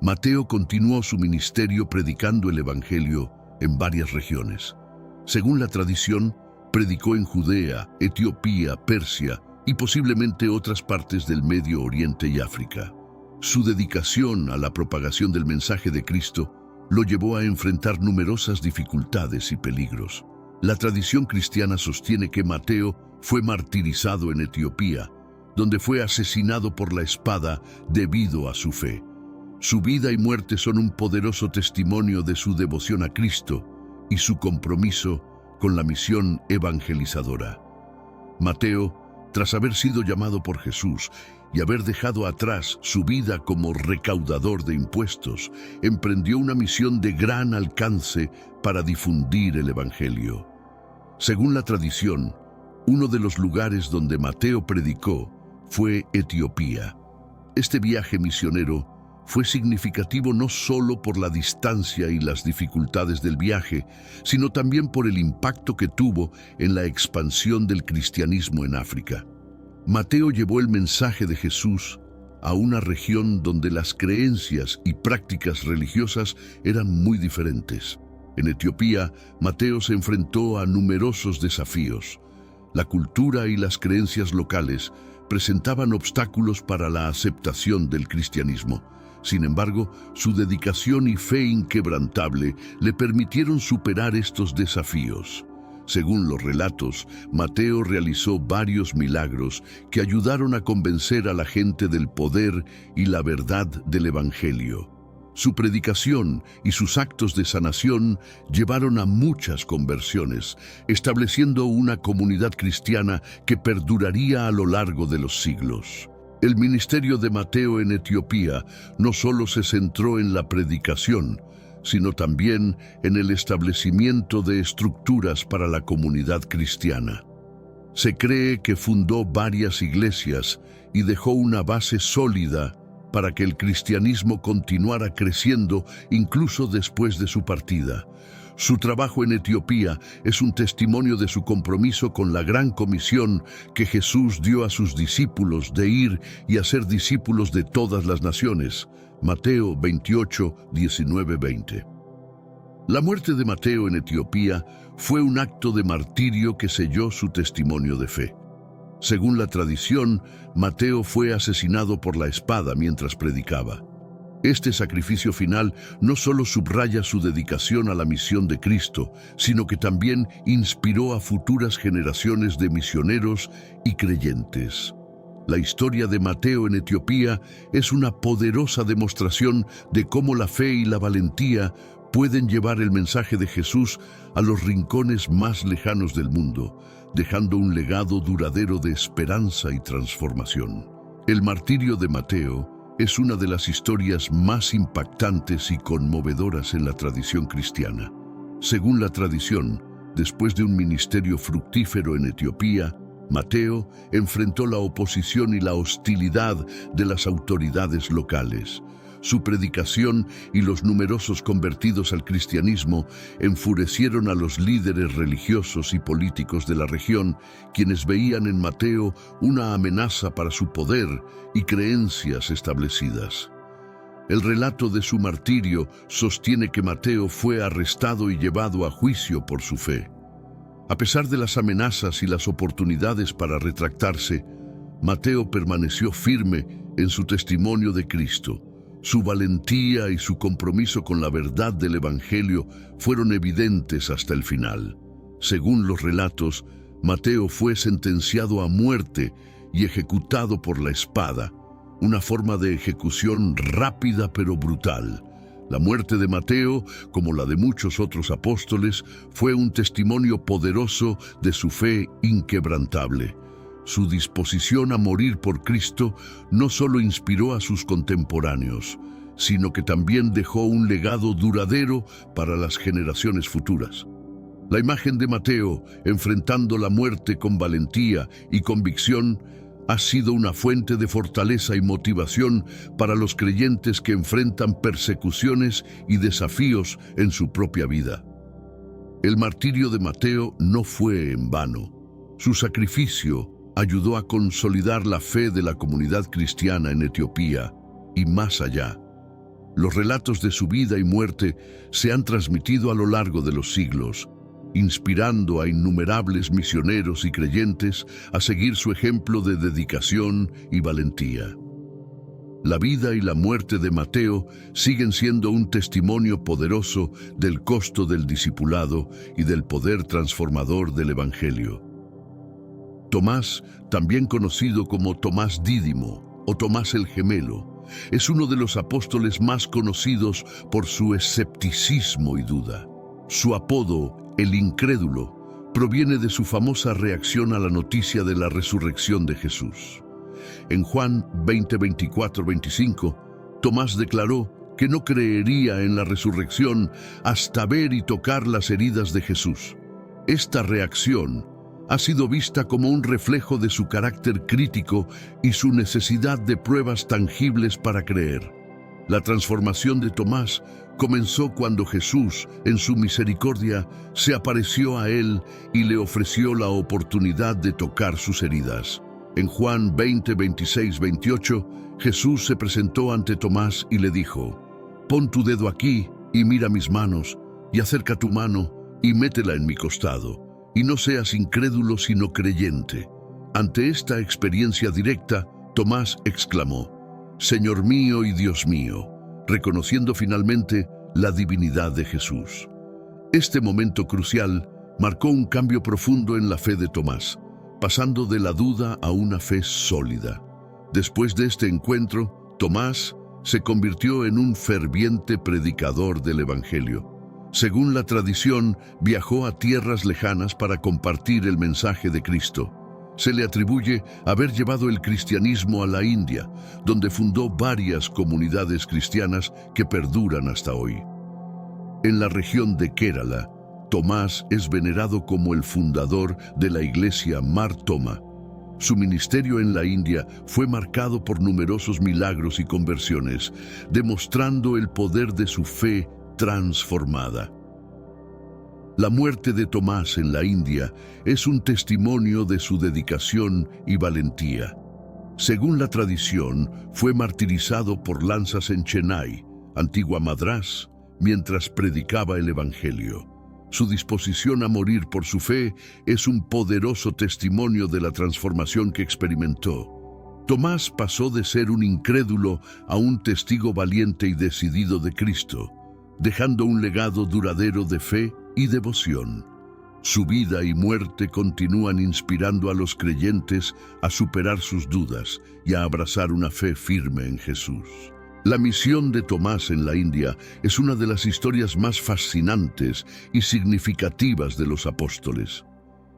Mateo continuó su ministerio predicando el Evangelio en varias regiones. Según la tradición, predicó en Judea, Etiopía, Persia y posiblemente otras partes del Medio Oriente y África. Su dedicación a la propagación del mensaje de Cristo lo llevó a enfrentar numerosas dificultades y peligros. La tradición cristiana sostiene que Mateo fue martirizado en Etiopía, donde fue asesinado por la espada debido a su fe. Su vida y muerte son un poderoso testimonio de su devoción a Cristo y su compromiso con la misión evangelizadora. Mateo, tras haber sido llamado por Jesús y haber dejado atrás su vida como recaudador de impuestos, emprendió una misión de gran alcance para difundir el Evangelio. Según la tradición, uno de los lugares donde Mateo predicó fue Etiopía. Este viaje misionero fue significativo no solo por la distancia y las dificultades del viaje, sino también por el impacto que tuvo en la expansión del cristianismo en África. Mateo llevó el mensaje de Jesús a una región donde las creencias y prácticas religiosas eran muy diferentes. En Etiopía, Mateo se enfrentó a numerosos desafíos. La cultura y las creencias locales presentaban obstáculos para la aceptación del cristianismo, Sin embargo, su dedicación y fe inquebrantable le permitieron superar estos desafíos. Según los relatos, Mateo realizó varios milagros que ayudaron a convencer a la gente del poder y la verdad del Evangelio. Su predicación y sus actos de sanación llevaron a muchas conversiones, estableciendo una comunidad cristiana que perduraría a lo largo de los siglos. El ministerio de Mateo en Etiopía no solo se centró en la predicación, sino también en el establecimiento de estructuras para la comunidad cristiana. Se cree que fundó varias iglesias y dejó una base sólida para que el cristianismo continuara creciendo incluso después de su partida. Su trabajo en Etiopía es un testimonio de su compromiso con la gran comisión que Jesús dio a sus discípulos de ir y hacer discípulos de todas las naciones. Mateo 28, 19, 20. La muerte de Mateo en Etiopía fue un acto de martirio que selló su testimonio de fe. Según la tradición, Mateo fue asesinado por la espada mientras predicaba. Este sacrificio final no solo subraya su dedicación a la misión de Cristo, sino que también inspiró a futuras generaciones de misioneros y creyentes. La historia de Mateo en Etiopía es una poderosa demostración de cómo la fe y la valentía pueden llevar el mensaje de Jesús a los rincones más lejanos del mundo, dejando un legado duradero de esperanza y transformación. El martirio de Mateo es una de las historias más impactantes y conmovedoras en la tradición cristiana. Según la tradición, después de un ministerio fructífero en Etiopía, Mateo enfrentó la oposición y la hostilidad de las autoridades locales. Su predicación y los numerosos convertidos al cristianismo enfurecieron a los líderes religiosos y políticos de la región, quienes veían en Mateo una amenaza para su poder y creencias establecidas. El relato de su martirio sostiene que Mateo fue arrestado y llevado a juicio por su fe. A pesar de las amenazas y las oportunidades para retractarse, Mateo permaneció firme en su testimonio de Cristo. Su valentía y su compromiso con la verdad del Evangelio fueron evidentes hasta el final. Según los relatos, Mateo fue sentenciado a muerte y ejecutado por la espada, una forma de ejecución rápida pero brutal. La muerte de Mateo, como la de muchos otros apóstoles, fue un testimonio poderoso de su fe inquebrantable. Su disposición a morir por Cristo no solo inspiró a sus contemporáneos, sino que también dejó un legado duradero para las generaciones futuras. La imagen de Mateo, enfrentando la muerte con valentía y convicción, ha sido una fuente de fortaleza y motivación para los creyentes que enfrentan persecuciones y desafíos en su propia vida. El martirio de Mateo no fue en vano. Su sacrificio ayudó a consolidar la fe de la comunidad cristiana en Etiopía y más allá. Los relatos de su vida y muerte se han transmitido a lo largo de los siglos, inspirando a innumerables misioneros y creyentes a seguir su ejemplo de dedicación y valentía. La vida y la muerte de Mateo siguen siendo un testimonio poderoso del costo del discipulado y del poder transformador del Evangelio. Tomás, también conocido como Tomás Dídimo o Tomás el Gemelo, es uno de los apóstoles más conocidos por su escepticismo y duda. Su apodo, el incrédulo, proviene de su famosa reacción a la noticia de la resurrección de Jesús. En Juan 20, 24, 25, Tomás declaró que no creería en la resurrección hasta ver y tocar las heridas de Jesús. Esta reacción ha sido vista como un reflejo de su carácter crítico y su necesidad de pruebas tangibles para creer. La transformación de Tomás comenzó cuando Jesús, en su misericordia, se apareció a él y le ofreció la oportunidad de tocar sus heridas. En Juan 20, 26, 28, Jesús se presentó ante Tomás y le dijo: «Pon tu dedo aquí y mira mis manos, y acerca tu mano y métela en mi costado, y no seas incrédulo sino creyente». Ante esta experiencia directa, Tomás exclamó: «Señor mío y Dios mío». reconociendo finalmente la divinidad de Jesús. Este momento crucial marcó un cambio profundo en la fe de Tomás, pasando de la duda a una fe sólida. Después de este encuentro, Tomás se convirtió en un ferviente predicador del Evangelio. Según la tradición, viajó a tierras lejanas para compartir el mensaje de Cristo. Se le atribuye haber llevado el cristianismo a la India, donde fundó varias comunidades cristianas que perduran hasta hoy. En la región de Kerala, Tomás es venerado como el fundador de la iglesia Mar Thoma. Su ministerio en la India fue marcado por numerosos milagros y conversiones, demostrando el poder de su fe transformada. La muerte de Tomás en la India es un testimonio de su dedicación y valentía. Según la tradición, fue martirizado por lanzas en Chennai, antigua Madrás, mientras predicaba el Evangelio. Su disposición a morir por su fe es un poderoso testimonio de la transformación que experimentó. Tomás pasó de ser un incrédulo a un testigo valiente y decidido de Cristo, dejando un legado duradero de fe y devoción. Su vida y muerte continúan inspirando a los creyentes a superar sus dudas y a abrazar una fe firme en Jesús. La misión de Tomás en la India es una de las historias más fascinantes y significativas de los apóstoles.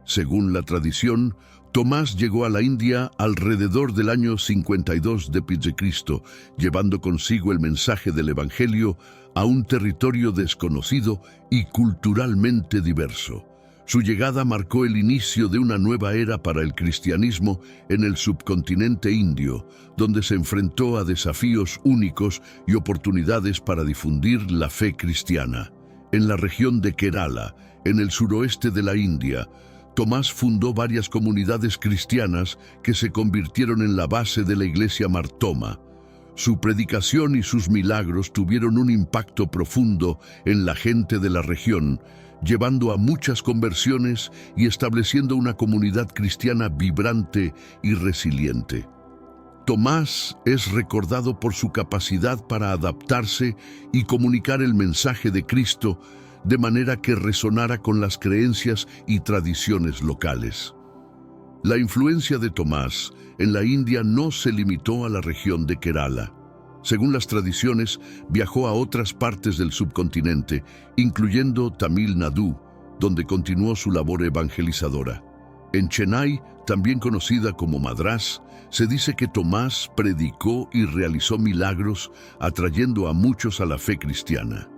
Según la tradición, Tomás llegó a la India alrededor del año 52 d.C., llevando consigo el mensaje del Evangelio a un territorio desconocido y culturalmente diverso. Su llegada marcó el inicio de una nueva era para el cristianismo en el subcontinente indio, donde se enfrentó a desafíos únicos y oportunidades para difundir la fe cristiana. En la región de Kerala, en el suroeste de la India, Tomás fundó varias comunidades cristianas que se convirtieron en la base de la iglesia Mar Thoma. Su predicación y sus milagros tuvieron un impacto profundo en la gente de la región, llevando a muchas conversiones y estableciendo una comunidad cristiana vibrante y resiliente. Tomás es recordado por su capacidad para adaptarse y comunicar el mensaje de Cristo de manera que resonara con las creencias y tradiciones locales. La influencia de Tomás en la India no se limitó a la región de Kerala. Según las tradiciones, viajó a otras partes del subcontinente, incluyendo Tamil Nadu, donde continuó su labor evangelizadora. En Chennai, también conocida como Madrás, se dice que Tomás predicó y realizó milagros, atrayendo a muchos a la fe cristiana.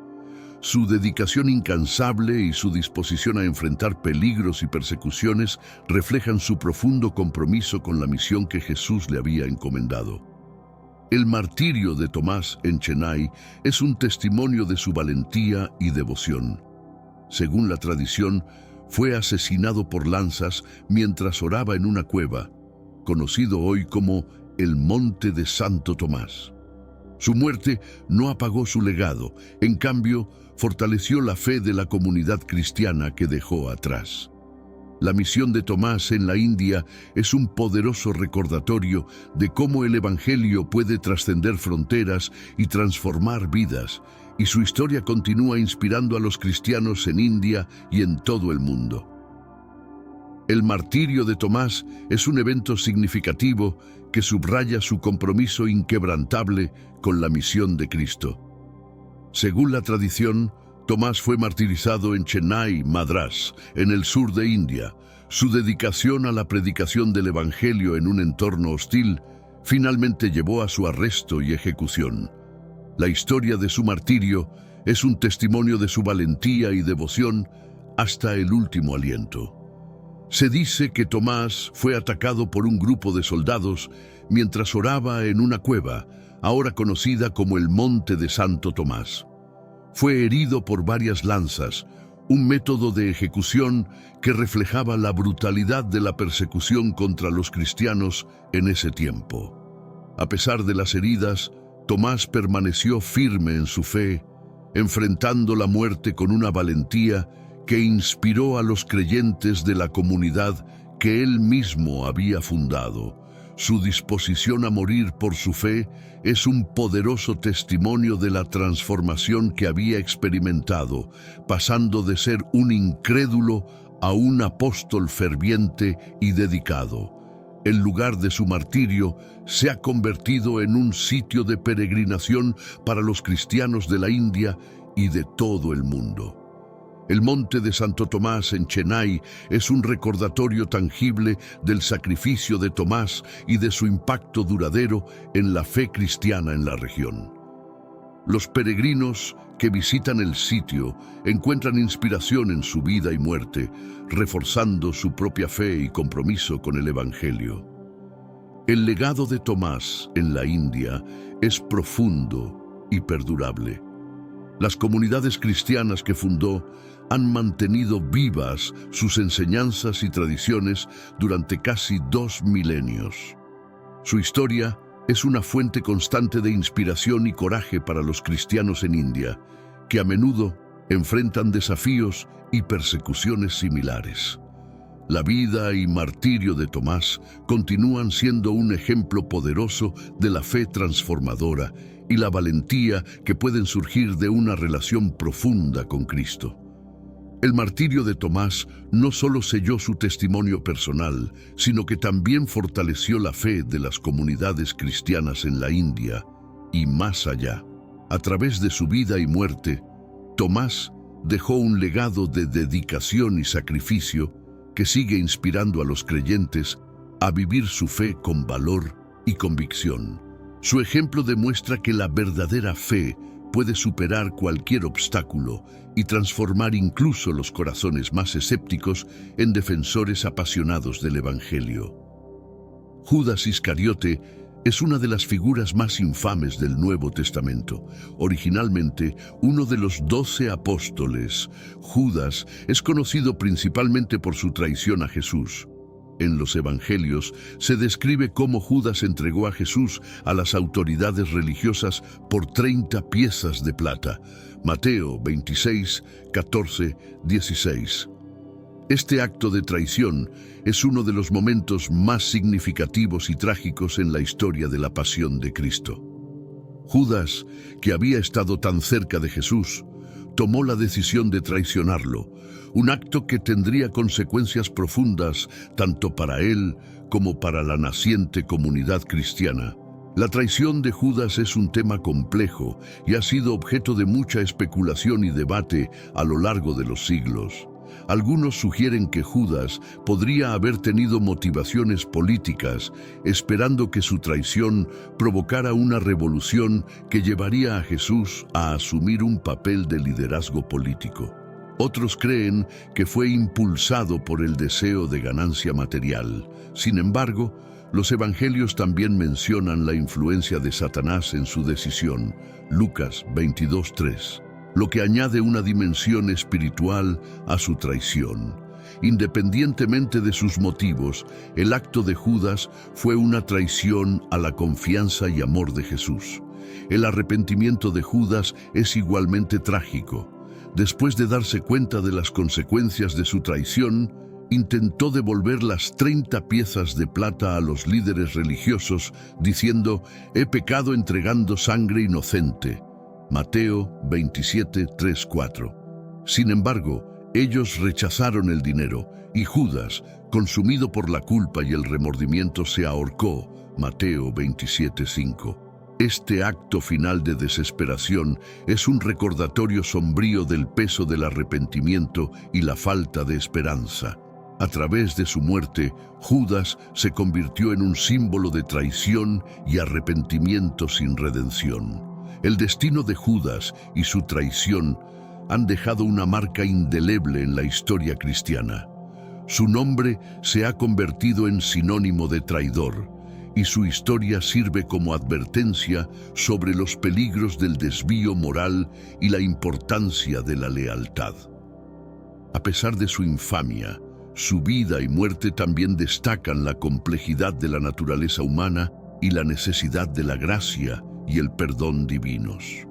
Su dedicación incansable y su disposición a enfrentar peligros y persecuciones reflejan su profundo compromiso con la misión que Jesús le había encomendado. El martirio de Tomás en Chennai es un testimonio de su valentía y devoción. Según la tradición, fue asesinado por lanzas mientras oraba en una cueva, conocido hoy como el Monte de Santo Tomás. Su muerte no apagó su legado, en cambio, fortaleció la fe de la comunidad cristiana que dejó atrás. La misión de Tomás en la India es un poderoso recordatorio de cómo el Evangelio puede trascender fronteras y transformar vidas, y su historia continúa inspirando a los cristianos en India y en todo el mundo. El martirio de Tomás es un evento significativo que subraya su compromiso inquebrantable con la misión de Cristo. Según la tradición, Tomás fue martirizado en Chennai, Madrás, en el sur de India. Su dedicación a la predicación del Evangelio en un entorno hostil finalmente llevó a su arresto y ejecución. La historia de su martirio es un testimonio de su valentía y devoción hasta el último aliento. Se dice que Tomás fue atacado por un grupo de soldados mientras oraba en una cueva, ahora conocida como el Monte de Santo Tomás. Fue herido por varias lanzas, un método de ejecución que reflejaba la brutalidad de la persecución contra los cristianos en ese tiempo. A pesar de las heridas, Tomás permaneció firme en su fe, enfrentando la muerte con una valentía que inspiró a los creyentes de la comunidad que él mismo había fundado. Su disposición a morir por su fe es un poderoso testimonio de la transformación que había experimentado, pasando de ser un incrédulo a un apóstol ferviente y dedicado. El lugar de su martirio se ha convertido en un sitio de peregrinación para los cristianos de la India y de todo el mundo. El monte de Santo Tomás en Chennai es un recordatorio tangible del sacrificio de Tomás y de su impacto duradero en la fe cristiana en la región. Los peregrinos que visitan el sitio encuentran inspiración en su vida y muerte, reforzando su propia fe y compromiso con el Evangelio. El legado de Tomás en la India es profundo y perdurable. Las comunidades cristianas que fundó han mantenido vivas sus enseñanzas y tradiciones durante casi 2 milenios. Su historia es una fuente constante de inspiración y coraje para los cristianos en India, que a menudo enfrentan desafíos y persecuciones similares. La vida y martirio de Tomás continúan siendo un ejemplo poderoso de la fe transformadora y la valentía que pueden surgir de una relación profunda con Cristo. El martirio de Tomás no solo selló su testimonio personal, sino que también fortaleció la fe de las comunidades cristianas en la India y más allá. A través de su vida y muerte, Tomás dejó un legado de dedicación y sacrificio que sigue inspirando a los creyentes a vivir su fe con valor y convicción. Su ejemplo demuestra que la verdadera fe puede superar cualquier obstáculo y transformar incluso los corazones más escépticos en defensores apasionados del Evangelio. Judas Iscariote es una de las figuras más infames del Nuevo Testamento. Originalmente uno de los 12 apóstoles, Judas es conocido principalmente por su traición a Jesús. En los Evangelios se describe cómo Judas entregó a Jesús a las autoridades religiosas por 30 piezas de plata. Mateo 26, 14, 16. Este acto de traición es uno de los momentos más significativos y trágicos en la historia de la pasión de Cristo. Judas, que había estado tan cerca de Jesús, tomó la decisión de traicionarlo, un acto que tendría consecuencias profundas tanto para él como para la naciente comunidad cristiana. La traición de Judas es un tema complejo y ha sido objeto de mucha especulación y debate a lo largo de los siglos. Algunos sugieren que Judas podría haber tenido motivaciones políticas, esperando que su traición provocara una revolución que llevaría a Jesús a asumir un papel de liderazgo político. Otros creen que fue impulsado por el deseo de ganancia material. Sin embargo, los evangelios también mencionan la influencia de Satanás en su decisión, Lucas 22:3, lo que añade una dimensión espiritual a su traición. Independientemente de sus motivos, el acto de Judas fue una traición a la confianza y amor de Jesús. El arrepentimiento de Judas es igualmente trágico. Después de darse cuenta de las consecuencias de su traición, intentó devolver las 30 piezas de plata a los líderes religiosos, diciendo: «He pecado entregando sangre inocente». Mateo 27, 3, 4. Sin embargo, ellos rechazaron el dinero y Judas, consumido por la culpa y el remordimiento, se ahorcó. Mateo 27, 5. Este acto final de desesperación es un recordatorio sombrío del peso del arrepentimiento y la falta de esperanza. A través de su muerte, Judas se convirtió en un símbolo de traición y arrepentimiento sin redención. El destino de Judas y su traición han dejado una marca indeleble en la historia cristiana. Su nombre se ha convertido en sinónimo de traidor, y su historia sirve como advertencia sobre los peligros del desvío moral y la importancia de la lealtad. A pesar de su infamia, su vida y muerte también destacan la complejidad de la naturaleza humana y la necesidad de la gracia y el perdón divinos.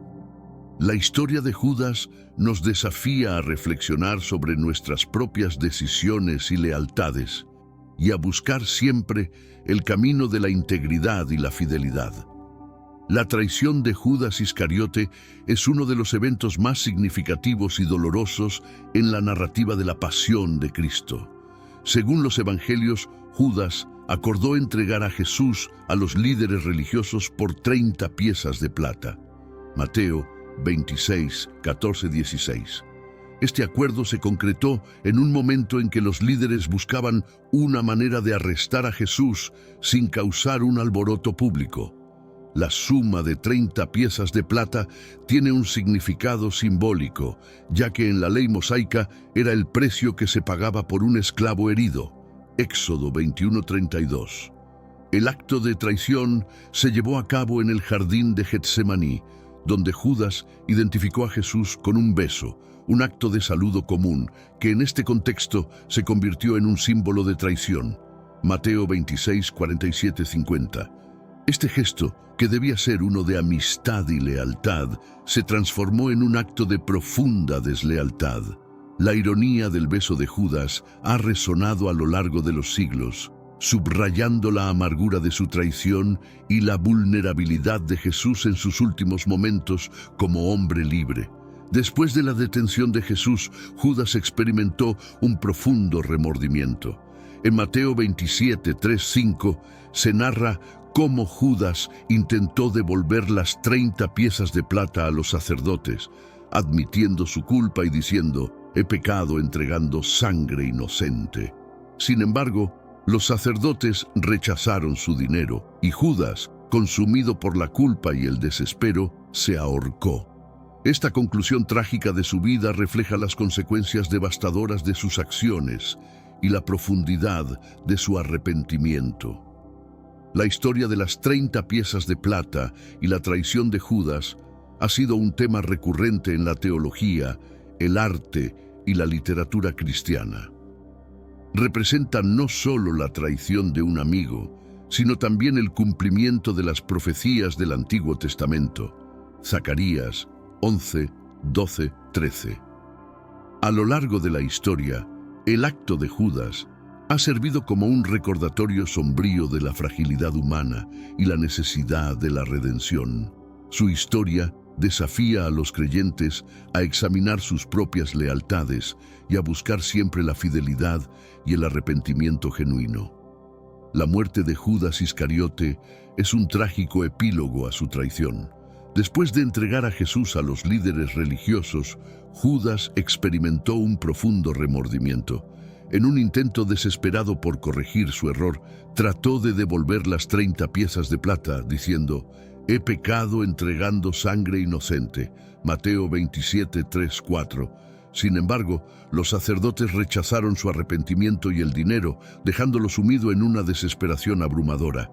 La historia de Judas nos desafía a reflexionar sobre nuestras propias decisiones y lealtades y a buscar siempre el camino de la integridad y la fidelidad. La traición de Judas Iscariote es uno de los eventos más significativos y dolorosos en la narrativa de la pasión de Cristo. Según los evangelios, Judas acordó entregar a Jesús a los líderes religiosos por 30 piezas de plata. Mateo 26, 14, 16. Este acuerdo se concretó en un momento en que los líderes buscaban una manera de arrestar a Jesús sin causar un alboroto público. La suma de 30 piezas de plata tiene un significado simbólico, ya que en la ley mosaica era el precio que se pagaba por un esclavo herido. Éxodo 21:32. El acto de traición se llevó a cabo en el jardín de Getsemaní, donde Judas identificó a Jesús con un beso, un acto de saludo común, que en este contexto se convirtió en un símbolo de traición. Mateo 26, 47, 50. Este gesto, que debía ser uno de amistad y lealtad, se transformó en un acto de profunda deslealtad. La ironía del beso de Judas ha resonado a lo largo de los siglos, subrayando la amargura de su traición y la vulnerabilidad de Jesús en sus últimos momentos como hombre libre. Después de la detención de Jesús, Judas experimentó un profundo remordimiento. En Mateo 27, 3, 5 se narra cómo Judas intentó devolver las 30 piezas de plata a los sacerdotes, admitiendo su culpa y diciendo: «He pecado entregando sangre inocente». Sin embargo, los sacerdotes rechazaron su dinero y Judas, consumido por la culpa y el desespero, se ahorcó. Esta conclusión trágica de su vida refleja las consecuencias devastadoras de sus acciones y la profundidad de su arrepentimiento. La historia de las 30 piezas de plata y la traición de Judas ha sido un tema recurrente en la teología, el arte y la literatura cristiana. Representa no solo la traición de un amigo, sino también el cumplimiento de las profecías del Antiguo Testamento. Zacarías 11, 12, 13. A lo largo de la historia, el acto de Judas ha servido como un recordatorio sombrío de la fragilidad humana y la necesidad de la redención. Su historia desafía a los creyentes a examinar sus propias lealtades y a buscar siempre la fidelidad y el arrepentimiento genuino. La muerte de Judas Iscariote es un trágico epílogo a su traición. Después de entregar a Jesús a los líderes religiosos, Judas experimentó un profundo remordimiento. En un intento desesperado por corregir su error, trató de devolver las 30 piezas de plata, diciendo: «He pecado entregando sangre inocente». Mateo 27, 3, 4. Sin embargo, los sacerdotes rechazaron su arrepentimiento y el dinero, dejándolo sumido en una desesperación abrumadora.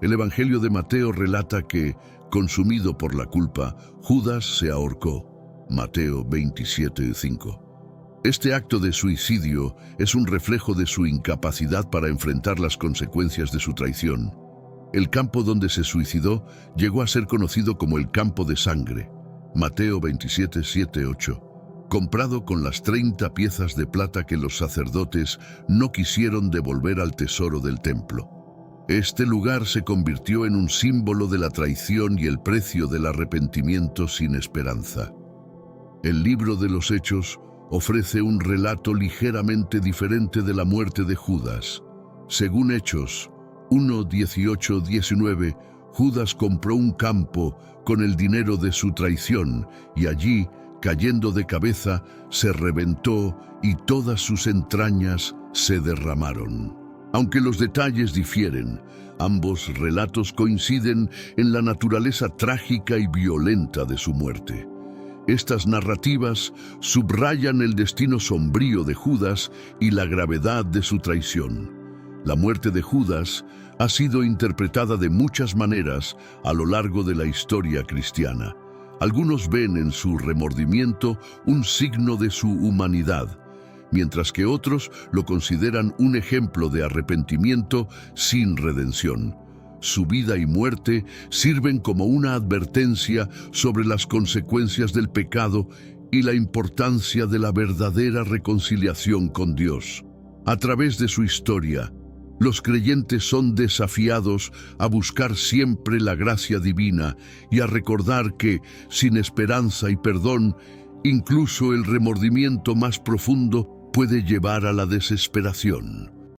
El Evangelio de Mateo relata que, consumido por la culpa, Judas se ahorcó. Mateo 27, 5. Este acto de suicidio es un reflejo de su incapacidad para enfrentar las consecuencias de su traición. El campo donde se suicidó llegó a ser conocido como el campo de sangre. Mateo 27, 7, 8. Comprado con las 30 piezas de plata que los sacerdotes no quisieron devolver al tesoro del templo. Este lugar se convirtió en un símbolo de la traición y el precio del arrepentimiento sin esperanza. El libro de los Hechos ofrece un relato ligeramente diferente de la muerte de Judas. Según Hechos 1, 18, 19, Judas compró un campo con el dinero de su traición y allí, cayendo de cabeza, se reventó y todas sus entrañas se derramaron. Aunque los detalles difieren, ambos relatos coinciden en la naturaleza trágica y violenta de su muerte. Estas narrativas subrayan el destino sombrío de Judas y la gravedad de su traición. La muerte de Judas ha sido interpretada de muchas maneras a lo largo de la historia cristiana. Algunos ven en su remordimiento un signo de su humanidad, mientras que otros lo consideran un ejemplo de arrepentimiento sin redención. Su vida y muerte sirven como una advertencia sobre las consecuencias del pecado y la importancia de la verdadera reconciliación con Dios. A través de su historia, Los creyentes son desafiados a buscar siempre la gracia divina y a recordar que, sin esperanza y perdón, incluso el remordimiento más profundo puede llevar a la desesperación.